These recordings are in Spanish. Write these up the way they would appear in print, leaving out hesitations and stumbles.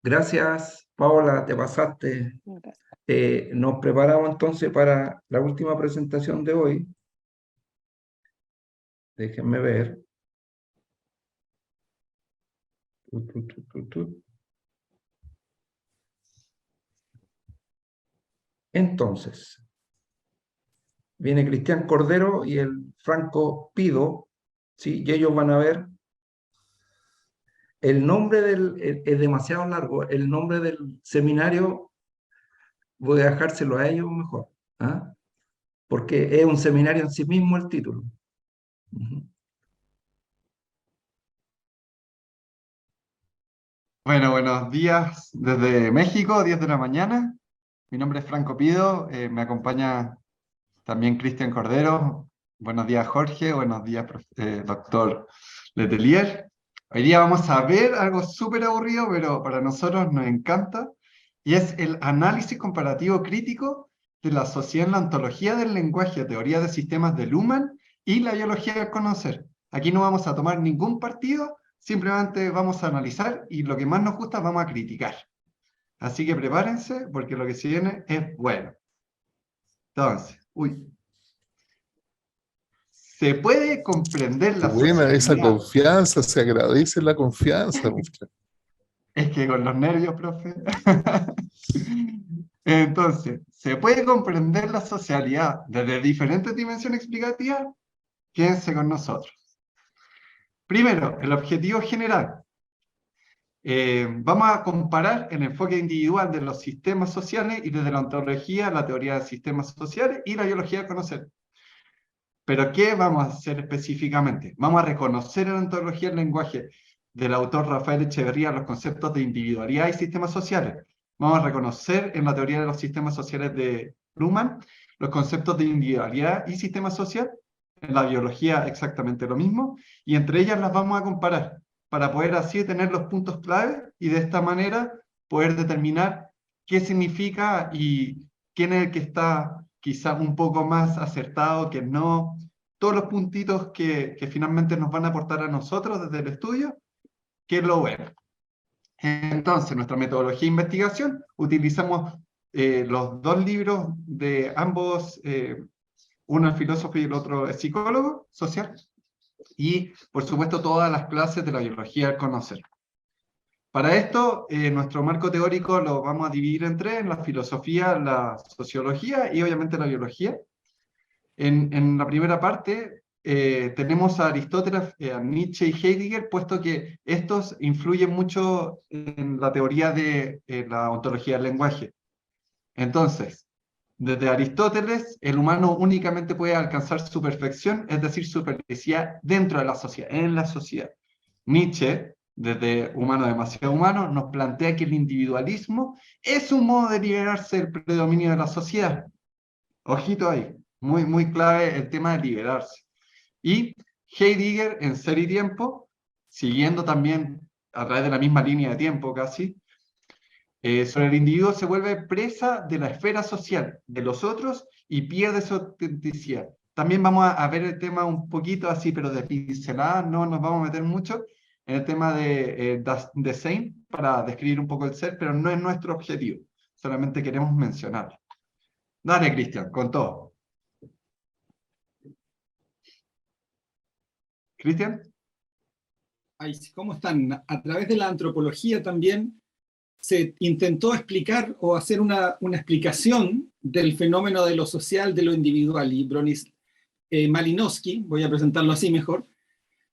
Gracias, Paola, te pasaste. Nos preparamos entonces para la última presentación de hoy. Déjenme ver. Entonces, viene Cristian Cordero y el Franco Pido, ¿sí? Y ellos van a ver el nombre es demasiado largo, el nombre del seminario voy a dejárselo a ellos mejor, ¿ah? Porque es un seminario en sí mismo el título. Ujú. Bueno, buenos días desde México, 10 de la mañana. Mi nombre es Franco Pido, me acompaña también Cristian Cordero. Buenos días, Jorge. Buenos días, doctor Letelier. Hoy día vamos a ver algo súper aburrido, pero para nosotros nos encanta, y es el análisis comparativo crítico de la sociedad en la ontología del lenguaje, teoría de sistemas de Luhmann y la biología del conocer. Aquí no vamos a tomar ningún partido, simplemente vamos a analizar y lo que más nos gusta vamos a criticar. Así que prepárense porque lo que se viene es bueno. Entonces, se puede comprender Qué la buena esa socialidad. confianza, se agradece la confianza, muchachos. Es que con los nervios, profe. Entonces, se puede comprender la socialidad desde diferentes dimensiones explicativas. Quédense con nosotros. Primero, el objetivo general. Vamos a comparar el enfoque individual de los sistemas sociales y desde la ontología, la teoría de sistemas sociales y la biología del conocer. Pero ¿qué vamos a hacer específicamente? Vamos a reconocer en la ontología del lenguaje del autor Rafael Echeverría los conceptos de individualidad y sistemas sociales. Vamos a reconocer en la teoría de los sistemas sociales de Luhmann los conceptos de individualidad y sistema social. En la biología exactamente lo mismo. Y entre ellas las vamos a comparar para poder así tener los puntos clave y de esta manera poder determinar qué significa y quién es el que está quizás un poco más acertado, que no. Todos los puntitos que finalmente nos van a aportar a nosotros desde el estudio, que lo bueno. Entonces, nuestra metodología de investigación, utilizamos los dos libros de ambos, uno es filósofo y el otro es psicólogo social, y por supuesto todas las clases de la biología del conocer. Para esto, nuestro marco teórico lo vamos a dividir en tres: en la filosofía, la sociología y obviamente la biología. En la primera parte tenemos a Aristóteles, a Nietzsche y Heidegger, puesto que estos influyen mucho en la teoría de la ontología del lenguaje. Entonces, desde Aristóteles, el humano únicamente puede alcanzar su perfección, es decir, su felicidad dentro de la sociedad, en la sociedad. Nietzsche, desde Humano demasiado humano, nos plantea que el individualismo es un modo de liberarse del predominio de la sociedad. Ojito ahí, muy clave el tema de liberarse. Y Heidegger, en Ser y Tiempo, siguiendo también a través de la misma línea de tiempo casi, sobre el individuo se vuelve presa de la esfera social, de los otros, y pierde su autenticidad. También vamos a ver el tema un poquito así, pero de pincelada, no nos vamos a meter mucho en el tema de Dasein para describir un poco el ser, pero no es nuestro objetivo, solamente queremos mencionarlo. Dale, Cristian, con todo. ¿Cristian? Ay, ¿cómo están? A través de la antropología también se intentó explicar o hacer una explicación del fenómeno de lo social, de lo individual, y Malinowski, voy a presentarlo así mejor,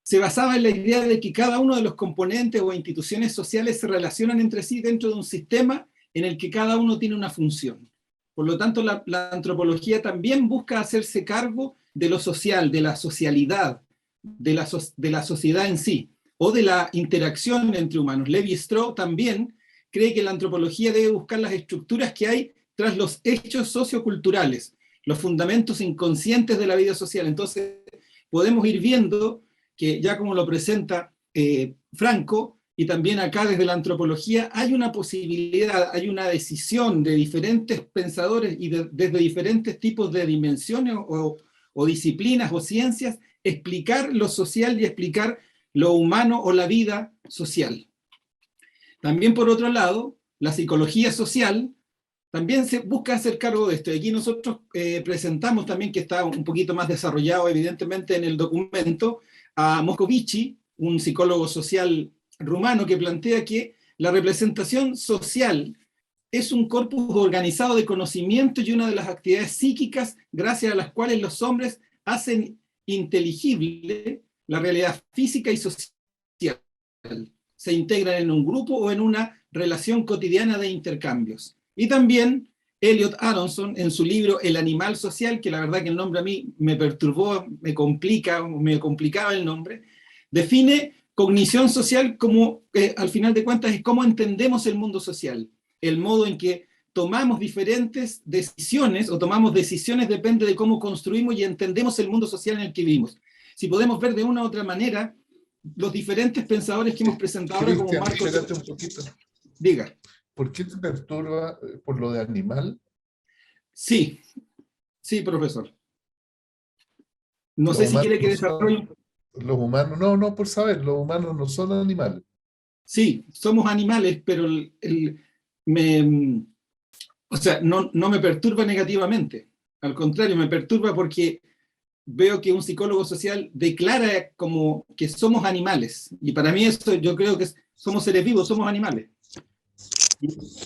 se basaba en la idea de que cada uno de los componentes o instituciones sociales se relacionan entre sí dentro de un sistema en el que cada uno tiene una función. Por lo tanto, la antropología también busca hacerse cargo de lo social, de la socialidad, de la sociedad en sí, o de la interacción entre humanos. Levi-Strauss también cree que la antropología debe buscar las estructuras que hay tras los hechos socioculturales, los fundamentos inconscientes de la vida social. Entonces, podemos ir viendo que ya como lo presenta Franco, y también acá desde la antropología, hay una posibilidad, hay una decisión de diferentes pensadores y desde diferentes tipos de dimensiones o disciplinas o ciencias, explicar lo social y explicar lo humano o la vida social. También, por otro lado, la psicología social también se busca hacer cargo de esto. Y aquí nosotros presentamos también, que está un poquito más desarrollado evidentemente en el documento, a Moscovici, un psicólogo social rumano, que plantea que la representación social es un corpus organizado de conocimiento y una de las actividades psíquicas gracias a las cuales los hombres hacen inteligible la realidad física y social. Se integran en un grupo o en una relación cotidiana de intercambios. Y también Elliot Aronson, en su libro El animal social, que la verdad que el nombre a mí me perturbó, me complicaba el nombre, define cognición social como, al final de cuentas, es cómo entendemos el mundo social. El modo en que tomamos diferentes decisiones, o tomamos decisiones, depende de cómo construimos y entendemos el mundo social en el que vivimos. Si podemos ver de una u otra manera, los diferentes pensadores que hemos presentado ahora, como Cristian, Marcos... espérate un poquito. Diga. ¿Por qué te perturba por lo de animal? Sí, sí, profesor. No Los sé si humanos quiere que no son- desarrolle. Los humanos, no, por saber, los humanos no son animales. Sí, somos animales, pero o sea, no me perturba negativamente. Al contrario, me perturba porque veo que un psicólogo social declara como que somos animales. Y para mí eso, yo creo que somos seres vivos, somos animales.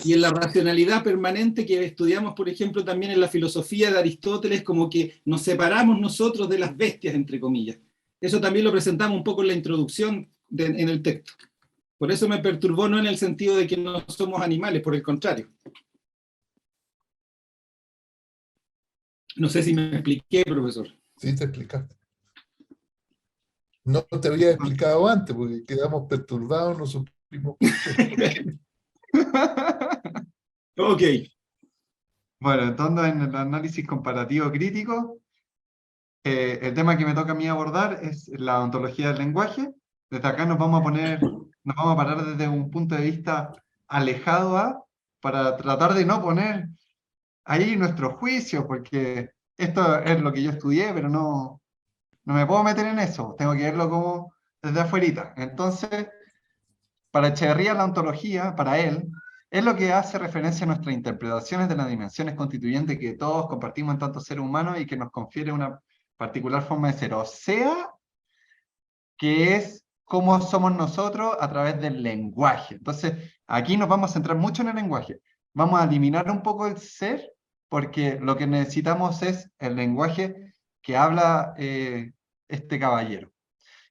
Y en la racionalidad permanente que estudiamos, por ejemplo, también en la filosofía de Aristóteles, como que nos separamos nosotros de las bestias, entre comillas. Eso también lo presentamos un poco en la introducción en el texto. Por eso me perturbó, no en el sentido de que no somos animales, por el contrario. No sé si me expliqué, profesor. Sí, te explicaste. No te había explicado antes, porque quedamos perturbados, no supimos. Ok. Bueno, entonces en el análisis comparativo crítico, el tema que me toca a mí abordar es la ontología del lenguaje. Desde acá nos vamos a parar desde un punto de vista alejado para tratar de no poner ahí nuestro juicio, porque esto es lo que yo estudié, pero no me puedo meter en eso, tengo que verlo como desde afuerita. Entonces, para Echeverría, la ontología, para él, es lo que hace referencia a nuestras interpretaciones de las dimensiones constituyentes que todos compartimos en tanto ser humano y que nos confiere una particular forma de ser, o sea, que es cómo somos nosotros a través del lenguaje. Entonces, aquí nos vamos a centrar mucho en el lenguaje. Vamos a eliminar un poco el ser, porque lo que necesitamos es el lenguaje que habla este caballero.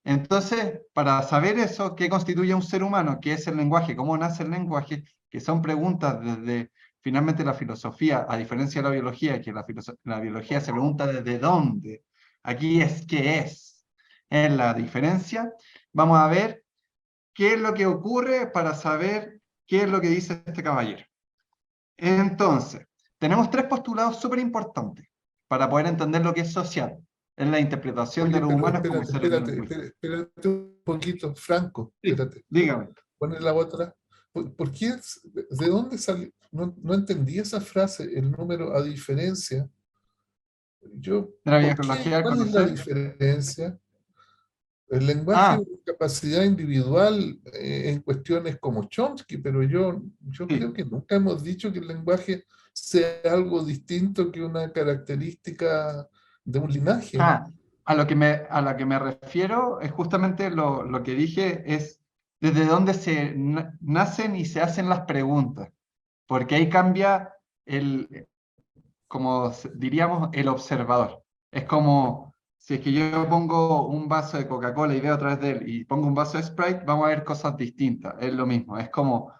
Entonces, para saber eso, ¿qué constituye un ser humano? ¿Qué es el lenguaje? ¿Cómo nace el lenguaje? Que son preguntas desde, finalmente, la filosofía, a diferencia de la biología, que la biología se pregunta desde dónde. Aquí es qué es. Es la diferencia. Vamos a ver qué es lo que ocurre para saber qué es lo que dice este caballero. Entonces, tenemos tres postulados súper importantes para poder entender lo que es social. Es la interpretación de Oye, los pero humanos como seres lingüísticos. espérate un poquito, Franco, Sí, espérate. dígame. Pone la otra. ¿Por qué? ¿De dónde salió? No entendí esa frase, el número a diferencia. De la biología al ¿Cuál es la conocer. diferencia? El lenguaje Ah, es una capacidad individual en cuestiones como Chomsky, pero yo sí. creo que nunca hemos dicho que el lenguaje sea algo distinto que una característica de un linaje. Ah, a lo que me refiero es justamente lo que dije, es desde dónde se nacen y se hacen las preguntas, porque ahí cambia como diríamos, el observador. Es como, si es que yo pongo un vaso de Coca-Cola y veo a través de él y pongo un vaso de Sprite, vamos a ver cosas distintas, es lo mismo, es como,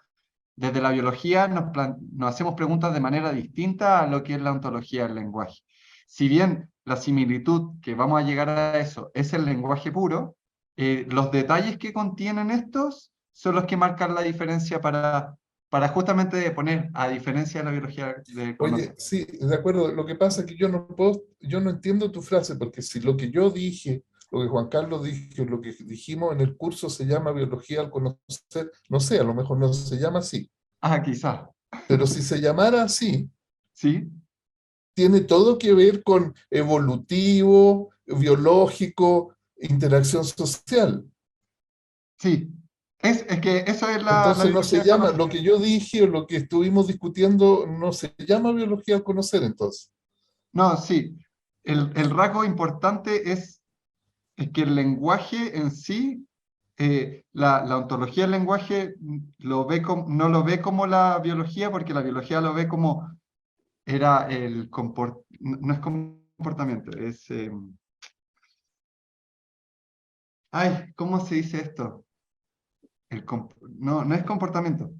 desde la biología nos hacemos preguntas de manera distinta a lo que es la ontología del lenguaje. Si bien la similitud, que vamos a llegar a eso, es el lenguaje puro, los detalles que contienen estos son los que marcan la diferencia para justamente poner, a diferencia de la biología de Oye, conocer. sí, de acuerdo. Lo que pasa es que yo no entiendo tu frase, porque si lo que yo dije, lo que Juan Carlos dijo, lo que dijimos en el curso se llama biología al conocer, no sé, a lo mejor no se llama así, Ah, quizá. pero si se llamara así, ¿Sí? tiene todo que ver con evolutivo, biológico, interacción social. Sí. Es que eso es la Entonces no se biología llama, conocida. lo que yo dije o lo que estuvimos discutiendo no se llama biología al conocer entonces. No, sí. El rasgo importante es que el lenguaje en sí, la ontología del lenguaje no lo ve como la biología, porque la biología lo ve como era no es comportamiento, es... ay, ¿cómo se dice esto? No es comportamiento,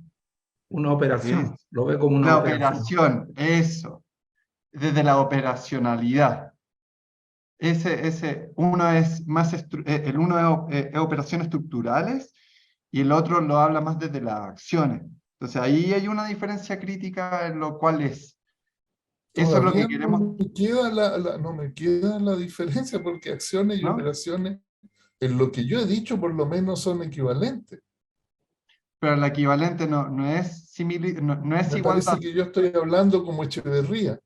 Una es operación, lo ve como una la operación. operación, eso, desde la operacionalidad. Uno es más, el uno es operaciones estructurales y el otro lo habla más desde las acciones. Entonces ahí hay una diferencia crítica en lo cual es. Eso es lo que Todavía no queremos, me queda no me queda la diferencia porque acciones y ¿no? operaciones, en lo que yo he dicho por lo menos son equivalentes. Pero el equivalente no es Me igualdad. parece que yo estoy hablando como Echeverría.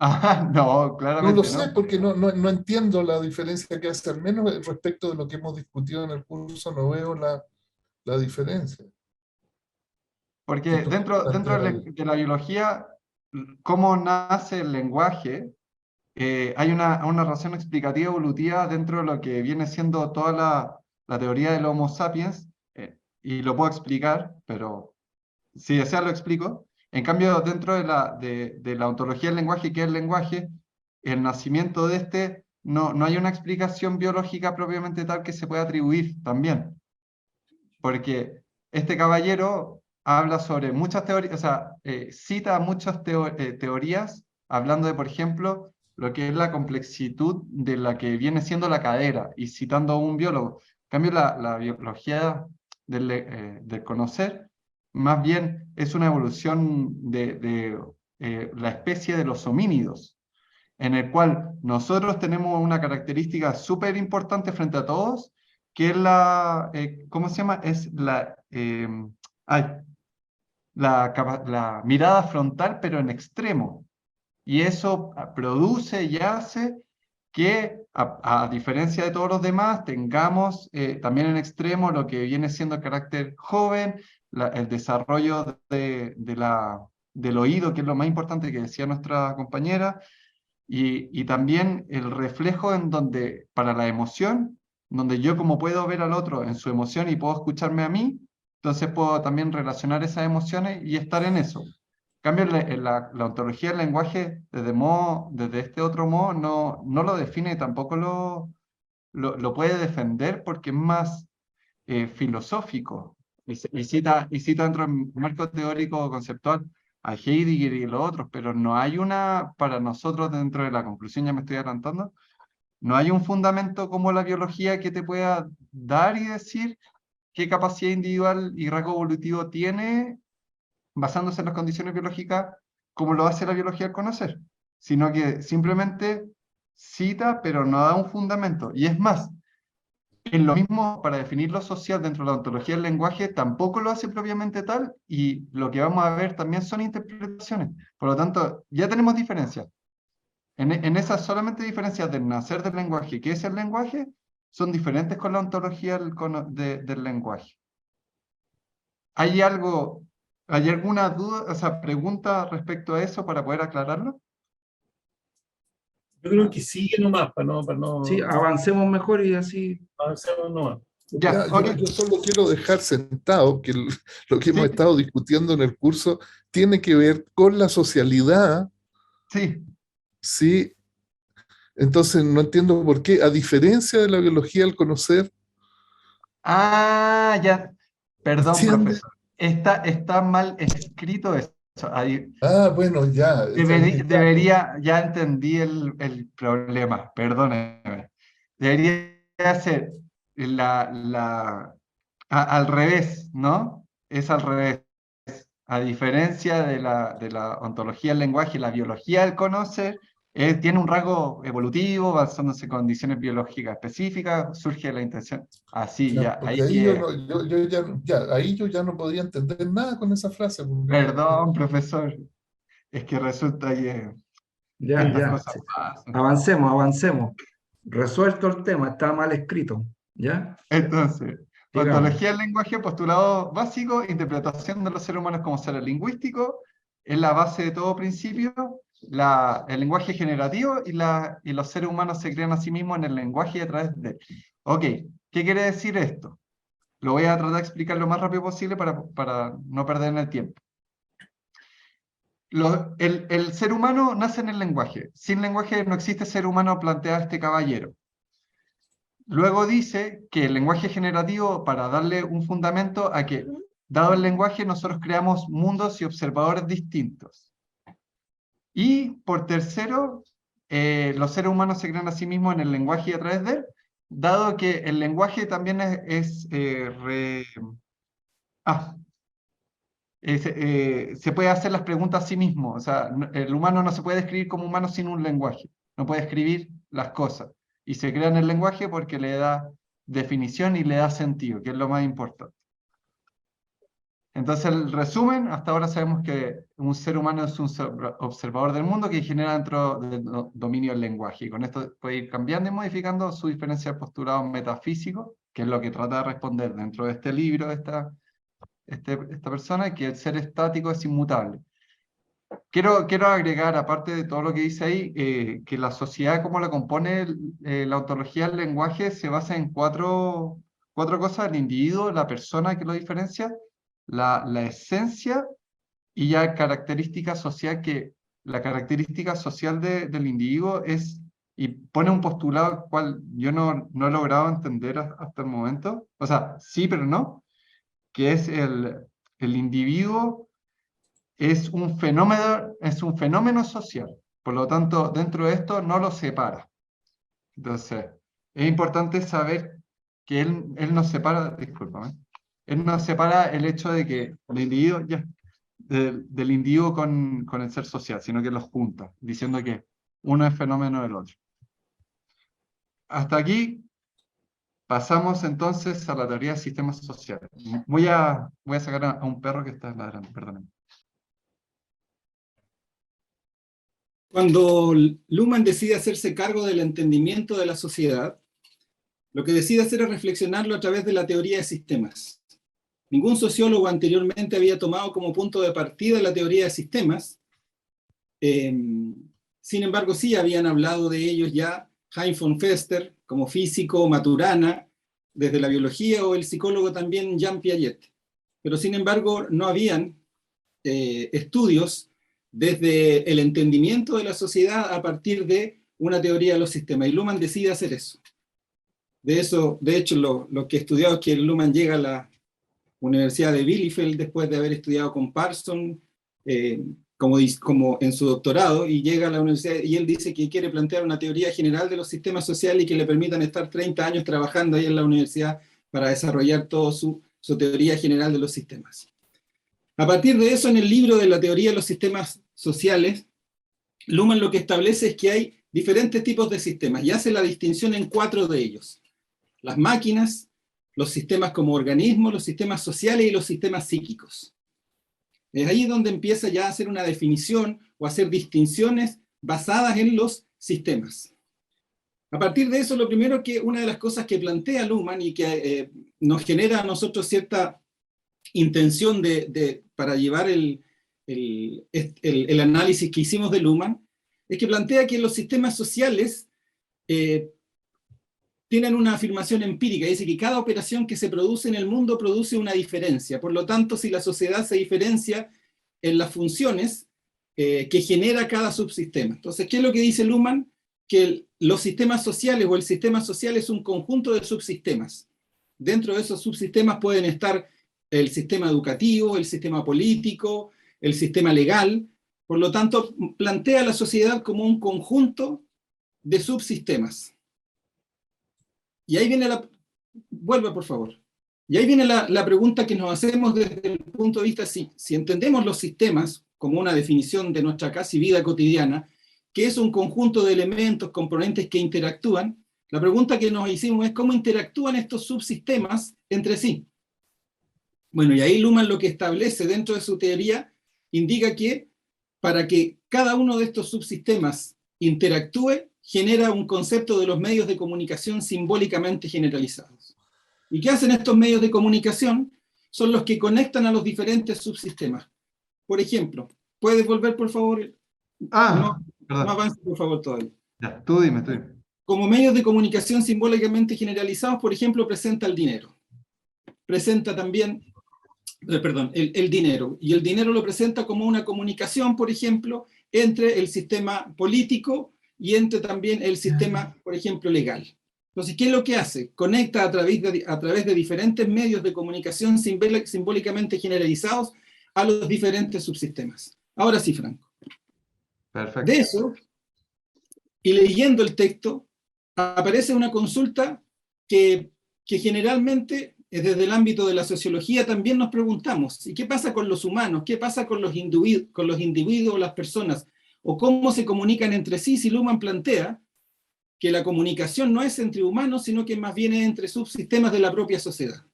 Ah, no, No lo claramente sé no. porque no entiendo la diferencia que hace, al menos respecto de lo que hemos discutido en el curso, no veo la diferencia que Porque tú dentro planteas ahí. de la biología, cómo nace el lenguaje, hay una razón explicativa evolutiva dentro de lo que viene siendo toda la teoría del Homo sapiens, y lo puedo explicar, pero si desea lo explico. En cambio, dentro de la ontología del lenguaje, ¿qué es el lenguaje? El nacimiento de este, no hay una explicación biológica propiamente tal que se pueda atribuir también, porque este caballero habla sobre muchas teorías, o sea, cita muchas teorías, hablando de, por ejemplo, lo que es la complexitud de la que viene siendo la cadera, y citando a un biólogo. En cambio, la biología del conocer, más bien es una evolución de la especie de los homínidos, en el cual nosotros tenemos una característica súper importante frente a todos, que es ¿cómo se llama? Es ay, la mirada frontal, pero en extremo. Y eso produce y hace que, a diferencia de todos los demás, tengamos también en extremo lo que viene siendo el carácter joven, el desarrollo del oído, que es lo más importante que decía nuestra compañera, y también el reflejo en donde, para la emoción, donde yo como puedo ver al otro en su emoción y puedo escucharme a mí, entonces puedo también relacionar esas emociones y estar en eso. En cambio, la ontología del lenguaje, desde este otro modo, no lo define, tampoco lo puede defender porque es más filosófico. Y cita dentro del marco teórico conceptual a Heidegger y los otros, pero no hay para nosotros dentro de la conclusión, ya me estoy adelantando, no hay un fundamento como la biología que te pueda dar y decir qué capacidad individual y rasgo evolutivo tiene basándose en las condiciones biológicas como lo hace la biología al conocer, sino que simplemente cita, pero no da un fundamento. Y es más, en lo mismo, para definir lo social dentro de la ontología del lenguaje, tampoco lo hace propiamente tal, y lo que vamos a ver también son interpretaciones. Por lo tanto, ya tenemos diferencias. En esas solamente diferencias del nacer del lenguaje, ¿qué es el lenguaje? Son diferentes con la ontología del lenguaje. ¿Hay hay alguna duda, o sea, pregunta respecto a eso para poder aclararlo? Yo creo que sigue nomás, para Sí, no avancemos mejor y así. avanzar nomás. Ya, Ya, ok, yo solo quiero dejar sentado que lo que hemos sí, estado discutiendo en el curso tiene que ver con la socialidad, sí. ¿sí? Entonces no entiendo por qué, a diferencia de la biología al conocer, Ah, ya, perdón, ¿entiendes? profesor. Está mal escrito eso. Ahí, Ah, bueno, ya, ya, pues. ya entendí el problema, perdóneme. Debería ser al revés, ¿no? Es al revés. A diferencia de la ontología del lenguaje, la biología del conocer tiene un rasgo evolutivo, basándose en condiciones biológicas específicas, surge la intención. Así, Ya, ya, porque ahí ahí yo, es. no, yo ahí yo ya no podía entender nada con esa frase. Porque Perdón, profesor, es que resulta que Ya, estas ya. cosas pasan. Avancemos, avancemos. Resuelto el tema, está mal escrito. ¿Ya? Entonces, Digamos. Ontología del lenguaje, postulado básico, interpretación de los seres humanos como seres lingüísticos, es la base de todo principio, el lenguaje generativo y los seres humanos se crean a sí mismos en el lenguaje y a través de... Ok, ¿qué quiere decir esto? Lo voy a tratar de explicar lo más rápido posible para no perder en el tiempo. El ser humano nace en el lenguaje. Sin lenguaje no existe ser humano, plantea este caballero. Luego dice que el lenguaje generativo, para darle un fundamento a que, dado el lenguaje, nosotros creamos mundos y observadores distintos. Y por tercero, los seres humanos se crean a sí mismos en el lenguaje y a través de él, dado que el lenguaje también se puede hacer las preguntas a sí mismo. O sea, el humano no se puede describir como humano sin un lenguaje. No puede escribir las cosas. Y se crea en el lenguaje porque le da definición y le da sentido, que es lo más importante. Entonces, el resumen, hasta ahora sabemos que un ser humano es un observador del mundo que genera dentro del dominio del lenguaje. Y con esto puede ir cambiando y modificando su diferencia de postulado metafísico, que es lo que trata de responder dentro de este libro, esta persona, que el ser estático es inmutable. Quiero agregar, aparte de todo lo que dice ahí, que la sociedad como la compone la ontología del lenguaje se basa en cuatro cosas: el individuo, la persona que lo diferencia, la esencia y ya característica social, que la característica social del individuo es, y pone un postulado cual yo no he logrado entender hasta el momento, o sea, sí pero no, que es el individuo es un fenómeno social. Por lo tanto, dentro de esto no lo separa. Entonces, es importante saber que él nos separa, discúlpame, él nos separa el hecho de que el individuo, del individuo con el ser social, sino que los junta, diciendo que uno es fenómeno del otro. Hasta aquí pasamos entonces a la teoría de sistemas sociales. Voy a sacar a un perro que está ladrando, perdónenme. Cuando Luhmann decide hacerse cargo del entendimiento de la sociedad, lo que decide hacer es reflexionarlo a través de la teoría de sistemas. Ningún sociólogo anteriormente había tomado como punto de partida la teoría de sistemas. Sin embargo, sí habían hablado de ellos ya Hein von Fester como físico, Maturana desde la biología, o el psicólogo también Jean Piaget. Pero sin embargo no habían estudios desde el entendimiento de la sociedad a partir de una teoría de los sistemas. Y Luhmann decide hacer eso. De hecho, lo que he estudiado es que Luhmann llega a la Universidad de Bielefeld después de haber estudiado con Parsons, como en su doctorado, y llega a la universidad y él dice que quiere plantear una teoría general de los sistemas sociales y que le permitan estar 30 años trabajando ahí en la universidad para desarrollar toda su teoría general de los sistemas. A partir de eso, en el libro de la teoría de los sistemas sociales, Luhmann lo que establece es que hay diferentes tipos de sistemas y hace la distinción en 4 de ellos: las máquinas, los sistemas como organismos, los sistemas sociales y los sistemas psíquicos. Es ahí donde empieza ya a hacer una definición o a hacer distinciones basadas en los sistemas. A partir de eso, lo primero que una de las cosas que plantea Luhmann y que nos genera a nosotros cierta intención para llevar el análisis que hicimos de Luhmann, es que plantea que los sistemas sociales tienen una afirmación empírica. Dice que cada operación que se produce en el mundo produce una diferencia. Por lo tanto, si la sociedad se diferencia en las funciones que genera cada subsistema. Entonces, ¿qué es lo que dice Luhmann? Que los sistemas sociales o el sistema social es un conjunto de subsistemas. Dentro de esos subsistemas pueden estar el sistema educativo, el sistema político, el sistema legal. Por lo tanto, plantea a la sociedad como un conjunto de subsistemas. Y ahí viene vuelve por favor. Y ahí viene la pregunta que nos hacemos desde el punto de vista, si entendemos los sistemas como una definición de nuestra casi vida cotidiana, que es un conjunto de elementos, componentes que interactúan, la pregunta que nos hicimos es cómo interactúan estos subsistemas entre sí. Bueno, y ahí Luhmann lo que establece dentro de su teoría indica que para que cada uno de estos subsistemas interactúe, genera un concepto de los medios de comunicación simbólicamente generalizados. ¿Y qué hacen estos medios de comunicación? Son los que conectan a los diferentes subsistemas. Por ejemplo, ¿puedes volver, por favor? No Perdón. avance, por favor, todavía. Ya, tú dime. Como medios de comunicación simbólicamente generalizados, por ejemplo, presenta el dinero. Presenta también, el dinero. Y el dinero lo presenta como una comunicación, por ejemplo, entre el sistema político y entre también el sistema, por ejemplo, legal. Entonces, ¿qué es lo que hace? Conecta a través de diferentes medios de comunicación simbólicamente generalizados a los diferentes subsistemas. Ahora sí, Franco. Perfecto. De eso, y leyendo el texto, aparece una consulta que generalmente desde el ámbito de la sociología también nos preguntamos, ¿y qué pasa con los humanos? ¿Qué pasa con los individuos, las personas? ¿O cómo se comunican entre sí? Si Luhmann plantea que la comunicación no es entre humanos, sino que más bien es entre subsistemas de la propia sociedad.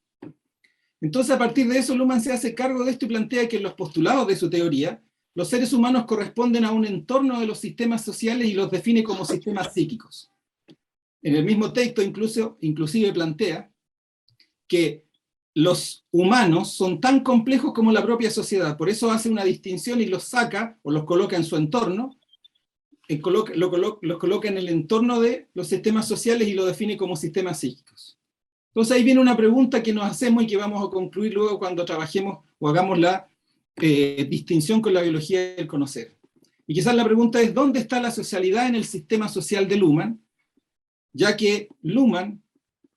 Entonces, a partir de eso, Luhmann se hace cargo de esto y plantea que en los postulados de su teoría, los seres humanos corresponden a un entorno de los sistemas sociales y los define como sistemas psíquicos. En el mismo texto inclusive plantea que los humanos son tan complejos como la propia sociedad, por eso hace una distinción y los saca o los coloca en su entorno, los coloca en el entorno de los sistemas sociales y lo define como sistemas psíquicos. Entonces ahí viene una pregunta que nos hacemos y que vamos a concluir luego cuando trabajemos o hagamos la distinción con la biología del conocer. Y quizás la pregunta es, ¿dónde está la socialidad en el sistema social de Luhmann? Ya que Luhmann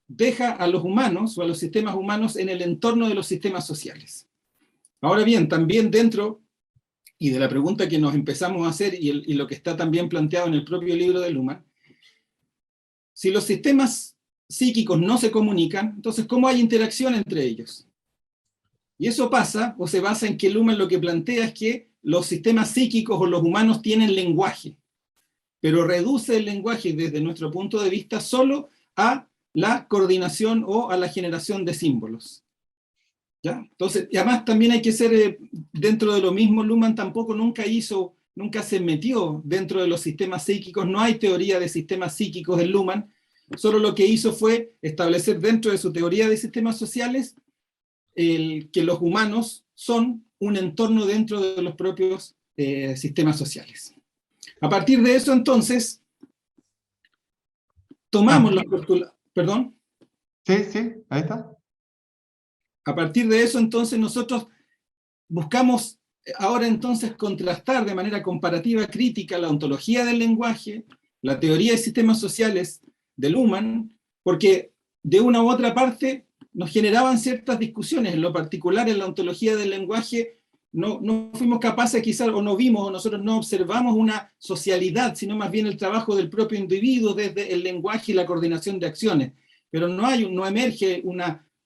deja a los humanos o a los sistemas humanos en el entorno de los sistemas sociales. Ahora bien, también dentro, y de la pregunta que nos empezamos a hacer y lo que está también planteado en el propio libro de Luhmann, si los sistemas psíquicos no se comunican, entonces ¿cómo hay interacción entre ellos? Y eso pasa, o se basa en que Luhmann lo que plantea es que los sistemas psíquicos o los humanos tienen lenguaje, pero reduce el lenguaje desde nuestro punto de vista solo a la coordinación o a la generación de símbolos. ¿Ya? Entonces, y además también hay que ser, dentro de lo mismo, Luhmann tampoco nunca se metió dentro de los sistemas psíquicos, no hay teoría de sistemas psíquicos en Luhmann, solo lo que hizo fue establecer dentro de su teoría de sistemas sociales que los humanos son un entorno dentro de los propios sistemas sociales. A partir de eso, entonces, tomamos los postulados. ¿Perdón? Sí, ahí está. A partir de eso, entonces, nosotros buscamos ahora entonces contrastar de manera comparativa crítica la ontología del lenguaje, la teoría de sistemas sociales de Luhmann, porque de una u otra parte nos generaban ciertas discusiones, en lo particular en la ontología del lenguaje no fuimos capaces quizás, o no vimos, o nosotros no observamos una socialidad, sino más bien el trabajo del propio individuo desde el lenguaje y la coordinación de acciones, pero no emerge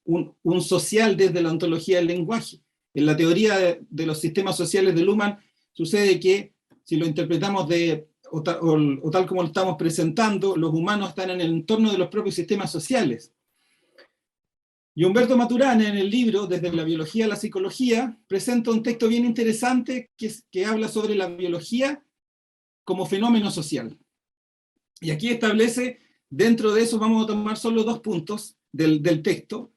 un social desde la ontología del lenguaje. En la teoría de los sistemas sociales de Luhmann sucede que, si lo interpretamos o tal como lo estamos presentando, los humanos están en el entorno de los propios sistemas sociales. Y Humberto Maturana, en el libro Desde la biología a la psicología, presenta un texto bien interesante que habla sobre la biología como fenómeno social. Y aquí establece, dentro de eso vamos a tomar solo 2 puntos del texto,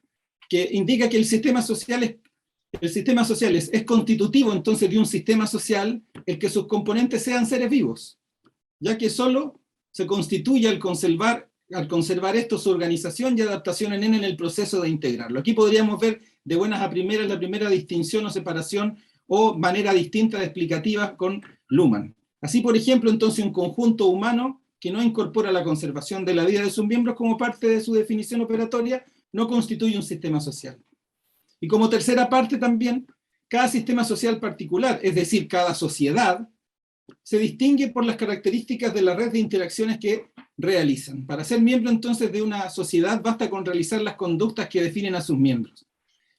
que indica que el sistema social es constitutivo entonces de un sistema social el que sus componentes sean seres vivos, ya que solo se constituye al conservar esto su organización y adaptación en el proceso de integrarlo. Aquí podríamos ver de buenas a primeras la primera distinción o separación o manera distinta de explicativa con Luhmann. Así, por ejemplo, entonces un conjunto humano que no incorpora la conservación de la vida de sus miembros como parte de su definición operatoria no constituye un sistema social. Y como tercera parte también, cada sistema social particular, es decir, cada sociedad, se distingue por las características de la red de interacciones que realizan. Para ser miembro entonces de una sociedad basta con realizar las conductas que definen a sus miembros.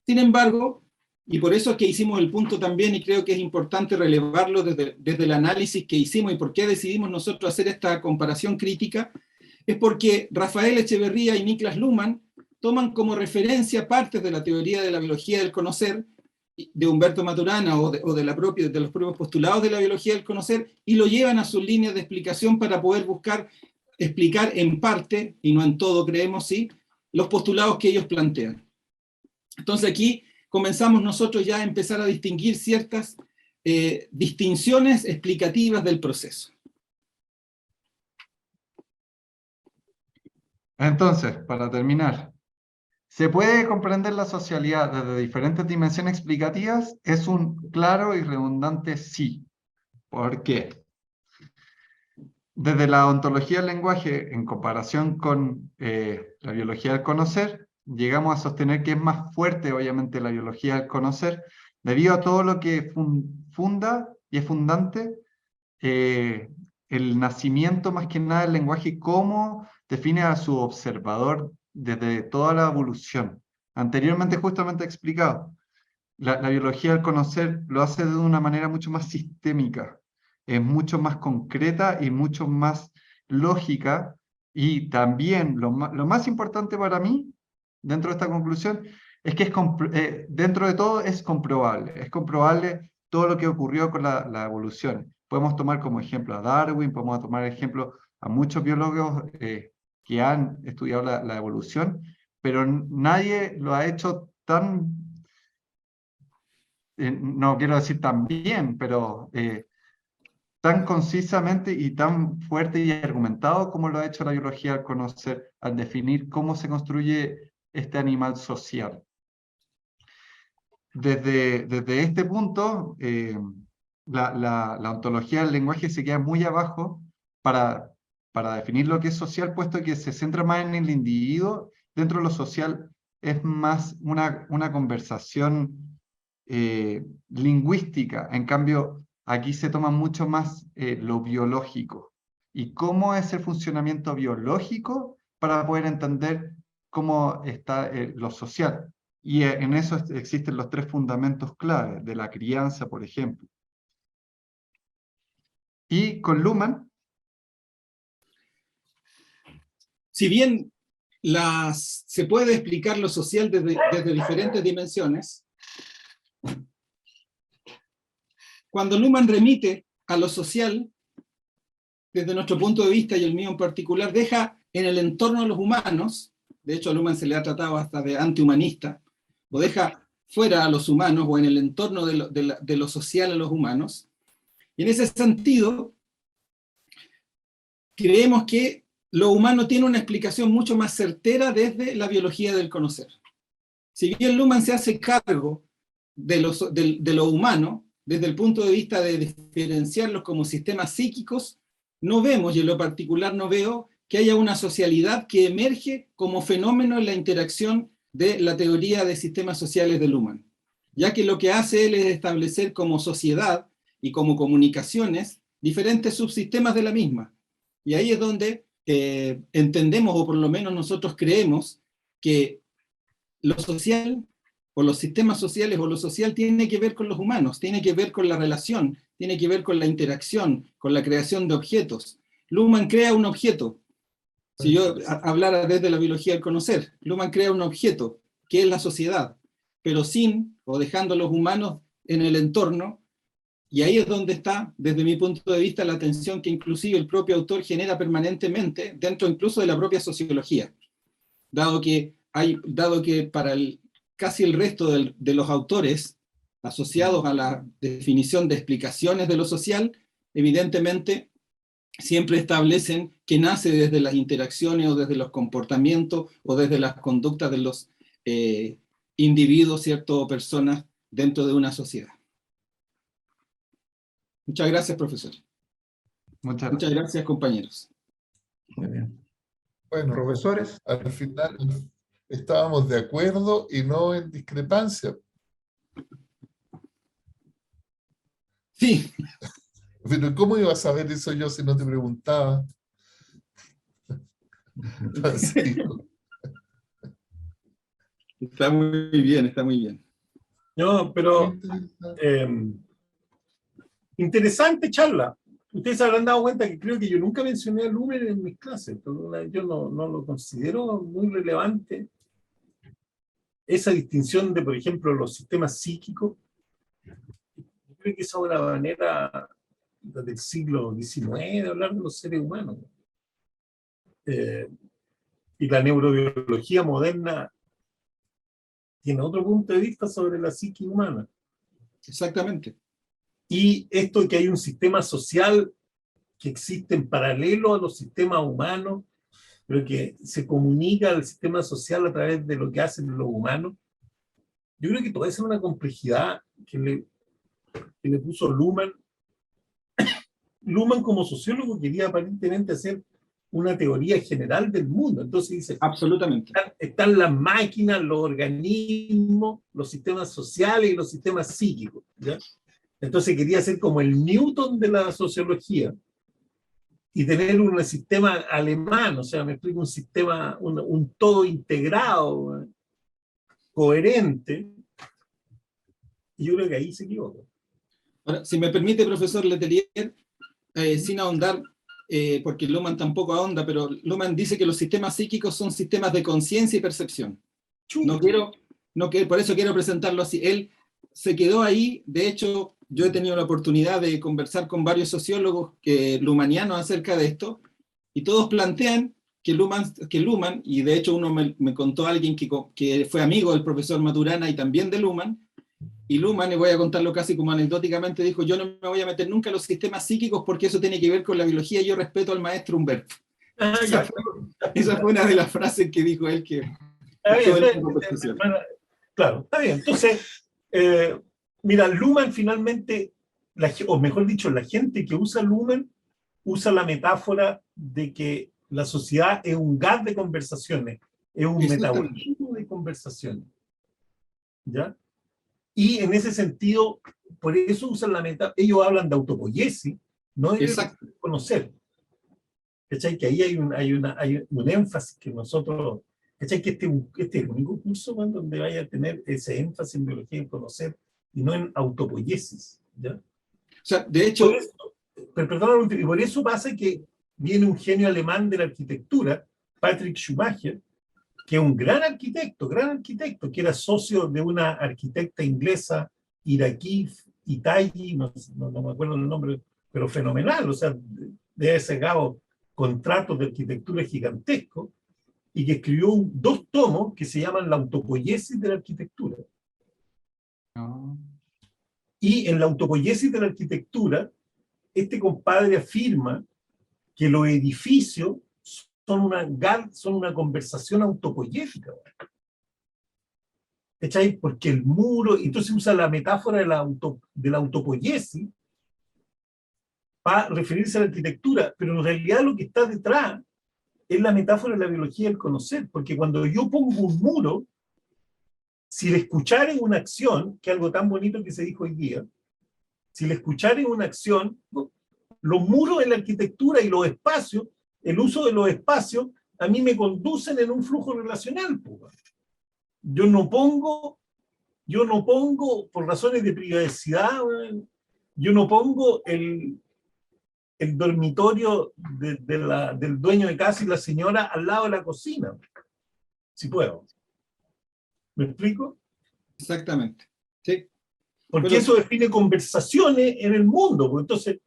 Sin embargo, y por eso es que hicimos el punto también, y creo que es importante relevarlo desde el análisis que hicimos y por qué decidimos nosotros hacer esta comparación crítica, es porque Rafael Echeverría y Niklas Luhmann toman como referencia partes de la teoría de la biología del conocer, de Humberto Maturana o de los propios postulados de la biología del conocer, y lo llevan a sus líneas de explicación para poder buscar explicar en parte, y no en todo creemos, sí, los postulados que ellos plantean. Entonces aquí comenzamos nosotros ya a empezar a distinguir ciertas distinciones explicativas del proceso. Entonces, para terminar, ¿se puede comprender la socialidad desde diferentes dimensiones explicativas? Es un claro y redundante sí. ¿Por qué? Desde la ontología del lenguaje, en comparación con la biología del conocer, llegamos a sostener que es más fuerte, obviamente, la biología del conocer, debido a todo lo que funda y es fundante el nacimiento más que nada del lenguaje y cómo define a su observador desde toda la evolución. Anteriormente justamente explicado, la biología del conocer lo hace de una manera mucho más sistémica, es mucho más concreta y mucho más lógica, y también lo más importante para mí, dentro de esta conclusión, es que dentro de todo es comprobable todo lo que ocurrió con la evolución. Podemos tomar como ejemplo a Darwin, podemos tomar ejemplo a muchos biólogos que han estudiado la evolución, pero nadie lo ha hecho tan, no quiero decir tan bien, pero tan concisamente y tan fuerte y argumentado como lo ha hecho la biología al conocer, al definir cómo se construye este animal social. Desde este punto, la ontología del lenguaje se queda muy abajo para definir lo que es social, puesto que se centra más en el individuo. Dentro de lo social es más una conversación lingüística. En cambio, aquí se toma mucho más lo biológico. ¿Y cómo es el funcionamiento biológico para poder entender cómo está lo social? Y en eso existen los tres fundamentos clave de la crianza, por ejemplo. Y con Luhmann, Si bien se puede explicar lo social desde diferentes dimensiones, cuando Luhmann remite a lo social, desde nuestro punto de vista y el mío en particular, deja en el entorno de los humanos, de hecho a Luhmann se le ha tratado hasta de antihumanista, o deja fuera a los humanos o en el entorno de lo social a los humanos, y en ese sentido creemos que lo humano tiene una explicación mucho más certera desde la biología del conocer. Si bien Luhmann se hace cargo de lo humano, desde el punto de vista de diferenciarlos como sistemas psíquicos, no vemos, y en lo particular no veo, que haya una socialidad que emerge como fenómeno en la interacción de la teoría de sistemas sociales de Luhmann, ya que lo que hace él es establecer como sociedad y como comunicaciones diferentes subsistemas de la misma. Y ahí es donde entendemos, o por lo menos nosotros creemos, que lo social, o los sistemas sociales, o lo social tiene que ver con los humanos, tiene que ver con la relación, tiene que ver con la interacción, con la creación de objetos. Luhmann crea un objeto. Si yo hablara desde la biología del conocer, Luhmann crea un objeto, que es la sociedad, pero sin, o dejando a los humanos en el entorno, y ahí es donde está, desde mi punto de vista, la tensión que inclusive el propio autor genera permanentemente, dentro incluso de la propia sociología, dado que para casi el resto de los autores asociados a la definición de explicaciones de lo social, evidentemente siempre establecen que nace desde las interacciones o desde los comportamientos o desde las conductas de los individuos, ¿cierto? O personas dentro de una sociedad. Muchas gracias, profesor. Muchas gracias, compañeros. Muy bien. Bueno, Profesores, al final estábamos de acuerdo y no en discrepancia. Sí. Pero ¿cómo iba a saber eso yo si no te preguntaba? Francisco. Está muy bien, está muy bien. No, pero interesante charla. Ustedes se habrán dado cuenta que creo que yo nunca mencioné a Luhmann en mis clases. Yo no lo considero muy relevante. Esa distinción de, por ejemplo, los sistemas psíquicos, yo creo que esa es una manera del siglo XIX de hablar de los seres humanos. Y la neurobiología moderna tiene otro punto de vista sobre la psique humana. Exactamente. Y esto de que hay un sistema social que existe en paralelo a los sistemas humanos, pero que se comunica al sistema social a través de lo que hacen los humanos. Yo creo que toda esa es una complejidad que le puso Luhmann. Luhmann como sociólogo quería aparentemente hacer una teoría general del mundo. Entonces dice, Absolutamente. están las máquinas, los organismos, los sistemas sociales y los sistemas psíquicos, ¿ya? Entonces quería ser como el Newton de la sociología y tener un sistema alemán, o sea, me explico, un sistema, un todo integrado, coherente. Y yo creo que ahí se equivocó. Ahora, si me permite, profesor Letelier, sin ahondar, porque Luhmann tampoco ahonda, pero Luhmann dice que los sistemas psíquicos son sistemas de conciencia y percepción. Por eso quiero presentarlo así. Él se quedó ahí. De hecho, yo he tenido la oportunidad de conversar con varios sociólogos luhmannianos acerca de esto, y todos plantean que Luhmann, y de hecho uno me contó alguien que fue amigo del profesor Maturana y también de Luhmann, y Luhmann, y voy a contarlo casi como anecdóticamente, dijo: yo no me voy a meter nunca en los sistemas psíquicos porque eso tiene que ver con la biología, yo respeto al maestro Humberto. Esa fue una de las frases que dijo él que... Claro, está bien. Entonces, mira, Luhmann finalmente, o mejor dicho, la gente que usa Luhmann usa la metáfora de que la sociedad es un gas de conversaciones, es un metabolismo de conversaciones. ¿Ya? Y en ese sentido, por eso usan la metáfora, ellos hablan de autopoiesis, no de conocer. ¿Cachai? Que ahí hay un énfasis que nosotros... ¿Cachai? Que este es el único curso donde vaya a tener ese énfasis en biología en conocer y no en autopoiesis, ¿ya? O sea, de hecho... Y por eso pasa que viene un genio alemán de la arquitectura, Patrick Schumacher, que es un gran arquitecto, que era socio de una arquitecta inglesa, iraquí, Itayi, no me acuerdo el nombre, pero fenomenal, o sea, de haber sacado contratos de arquitectura gigantescos, y que escribió 2 tomos que se llaman La autopoiesis de la arquitectura. Y en La autopoiesis de la arquitectura, este compadre afirma que los edificios son una conversación autopoiética. ¿Cachai? Porque el muro, entonces usa la metáfora de la autopoiesis para referirse a la arquitectura, pero en realidad lo que está detrás es la metáfora de la biología del conocer, porque cuando yo pongo un muro, si le escuchar en una acción, que es algo tan bonito que se dijo hoy día, si le escuchar en una acción, los muros en la arquitectura y los espacios, el uso de los espacios, a mí me conducen en un flujo relacional. Yo no pongo, por razones de privacidad, yo no pongo el dormitorio del dueño de casa y la señora al lado de la cocina, si puedo. ¿Me explico? Exactamente. Sí. Porque eso define conversaciones en el mundo. Entonces,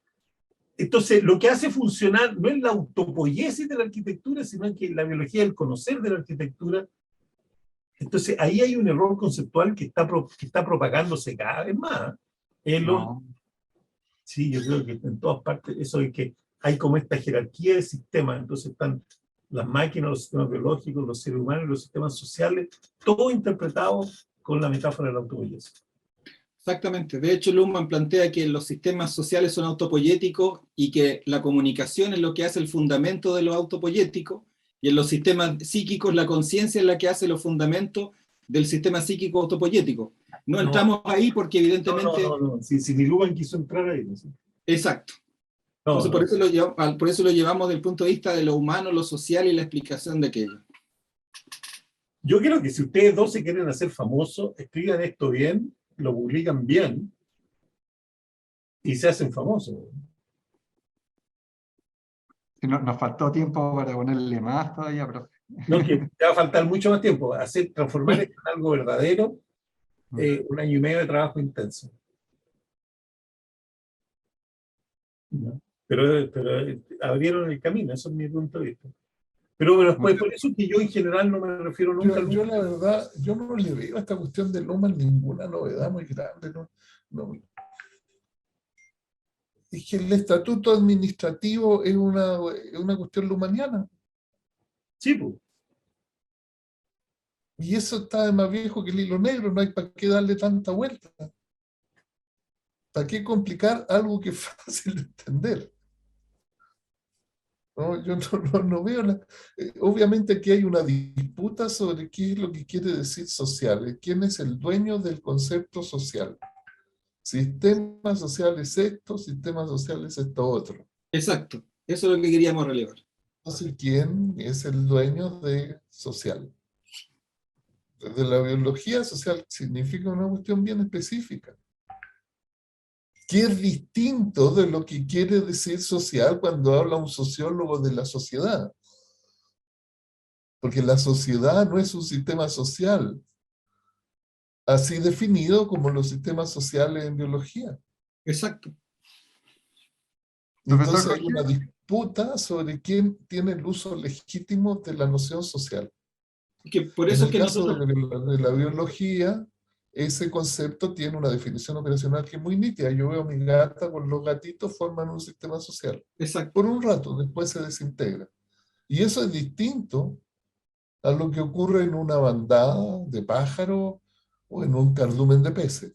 lo que hace funcionar no es la autopoiesis de la arquitectura, sino que la biología del conocer de la arquitectura. Entonces, ahí hay un error conceptual que está propagándose cada vez más. Sí, yo creo que en todas partes, eso de que hay como esta jerarquía de sistemas, entonces están las máquinas, los sistemas biológicos, los seres humanos, los sistemas sociales, todo interpretado con la metáfora del autopoiesis. Exactamente. De hecho, Luhmann plantea que los sistemas sociales son autopoiéticos y que la comunicación es lo que hace el fundamento de lo autopoiético, y en los sistemas psíquicos la conciencia es la que hace los fundamentos del sistema psíquico autopoiético. No entramos ahí porque evidentemente... No. Si ni Luhmann quiso entrar ahí. ¿No? Exacto. Entonces, por eso lo llevamos desde el punto de vista de lo humano, lo social y la explicación de aquello. Yo creo que si ustedes dos se quieren hacer famosos, escriban esto bien, lo publican bien y se hacen famosos. Nos faltó tiempo para ponerle más todavía, profe. No, que te va a faltar mucho más tiempo. Transformar esto en algo verdadero, 1 año y medio de trabajo intenso. ¿No? Pero abrieron el camino, eso es mi punto de vista. Pero después, por eso que yo en general no me refiero nunca al Yo la verdad, yo no le veo a esta cuestión del Luhmann ninguna novedad muy grande. No. Es que el estatuto administrativo es una cuestión luhmanniana. Sí, pues. Y eso está más viejo que el hilo negro, no hay para qué darle tanta vuelta. ¿Para qué complicar algo que es fácil de entender? No, yo no veo obviamente aquí hay una disputa sobre qué es lo que quiere decir social, quién es el dueño del concepto social. Sistema social es esto, sistema social es esto otro. Exacto, eso es lo que queríamos relevar. Entonces, ¿quién es el dueño de social? Desde la biología social significa una cuestión bien específica, que es distinto de lo que quiere decir social cuando habla un sociólogo de la sociedad. Porque la sociedad no es un sistema social, así definido como los sistemas sociales en biología. Exacto. Entonces Profesor hay una disputa sobre quién tiene el uso legítimo de la noción social. Que por En eso el es que caso nosotros... de la biología, ese concepto tiene una definición operacional que es muy nítida. Yo veo a mi gata con los gatitos forman un sistema social. Exacto. Por un rato, después se desintegra. Y eso es distinto a lo que ocurre en una bandada de pájaros o en un cardumen de peces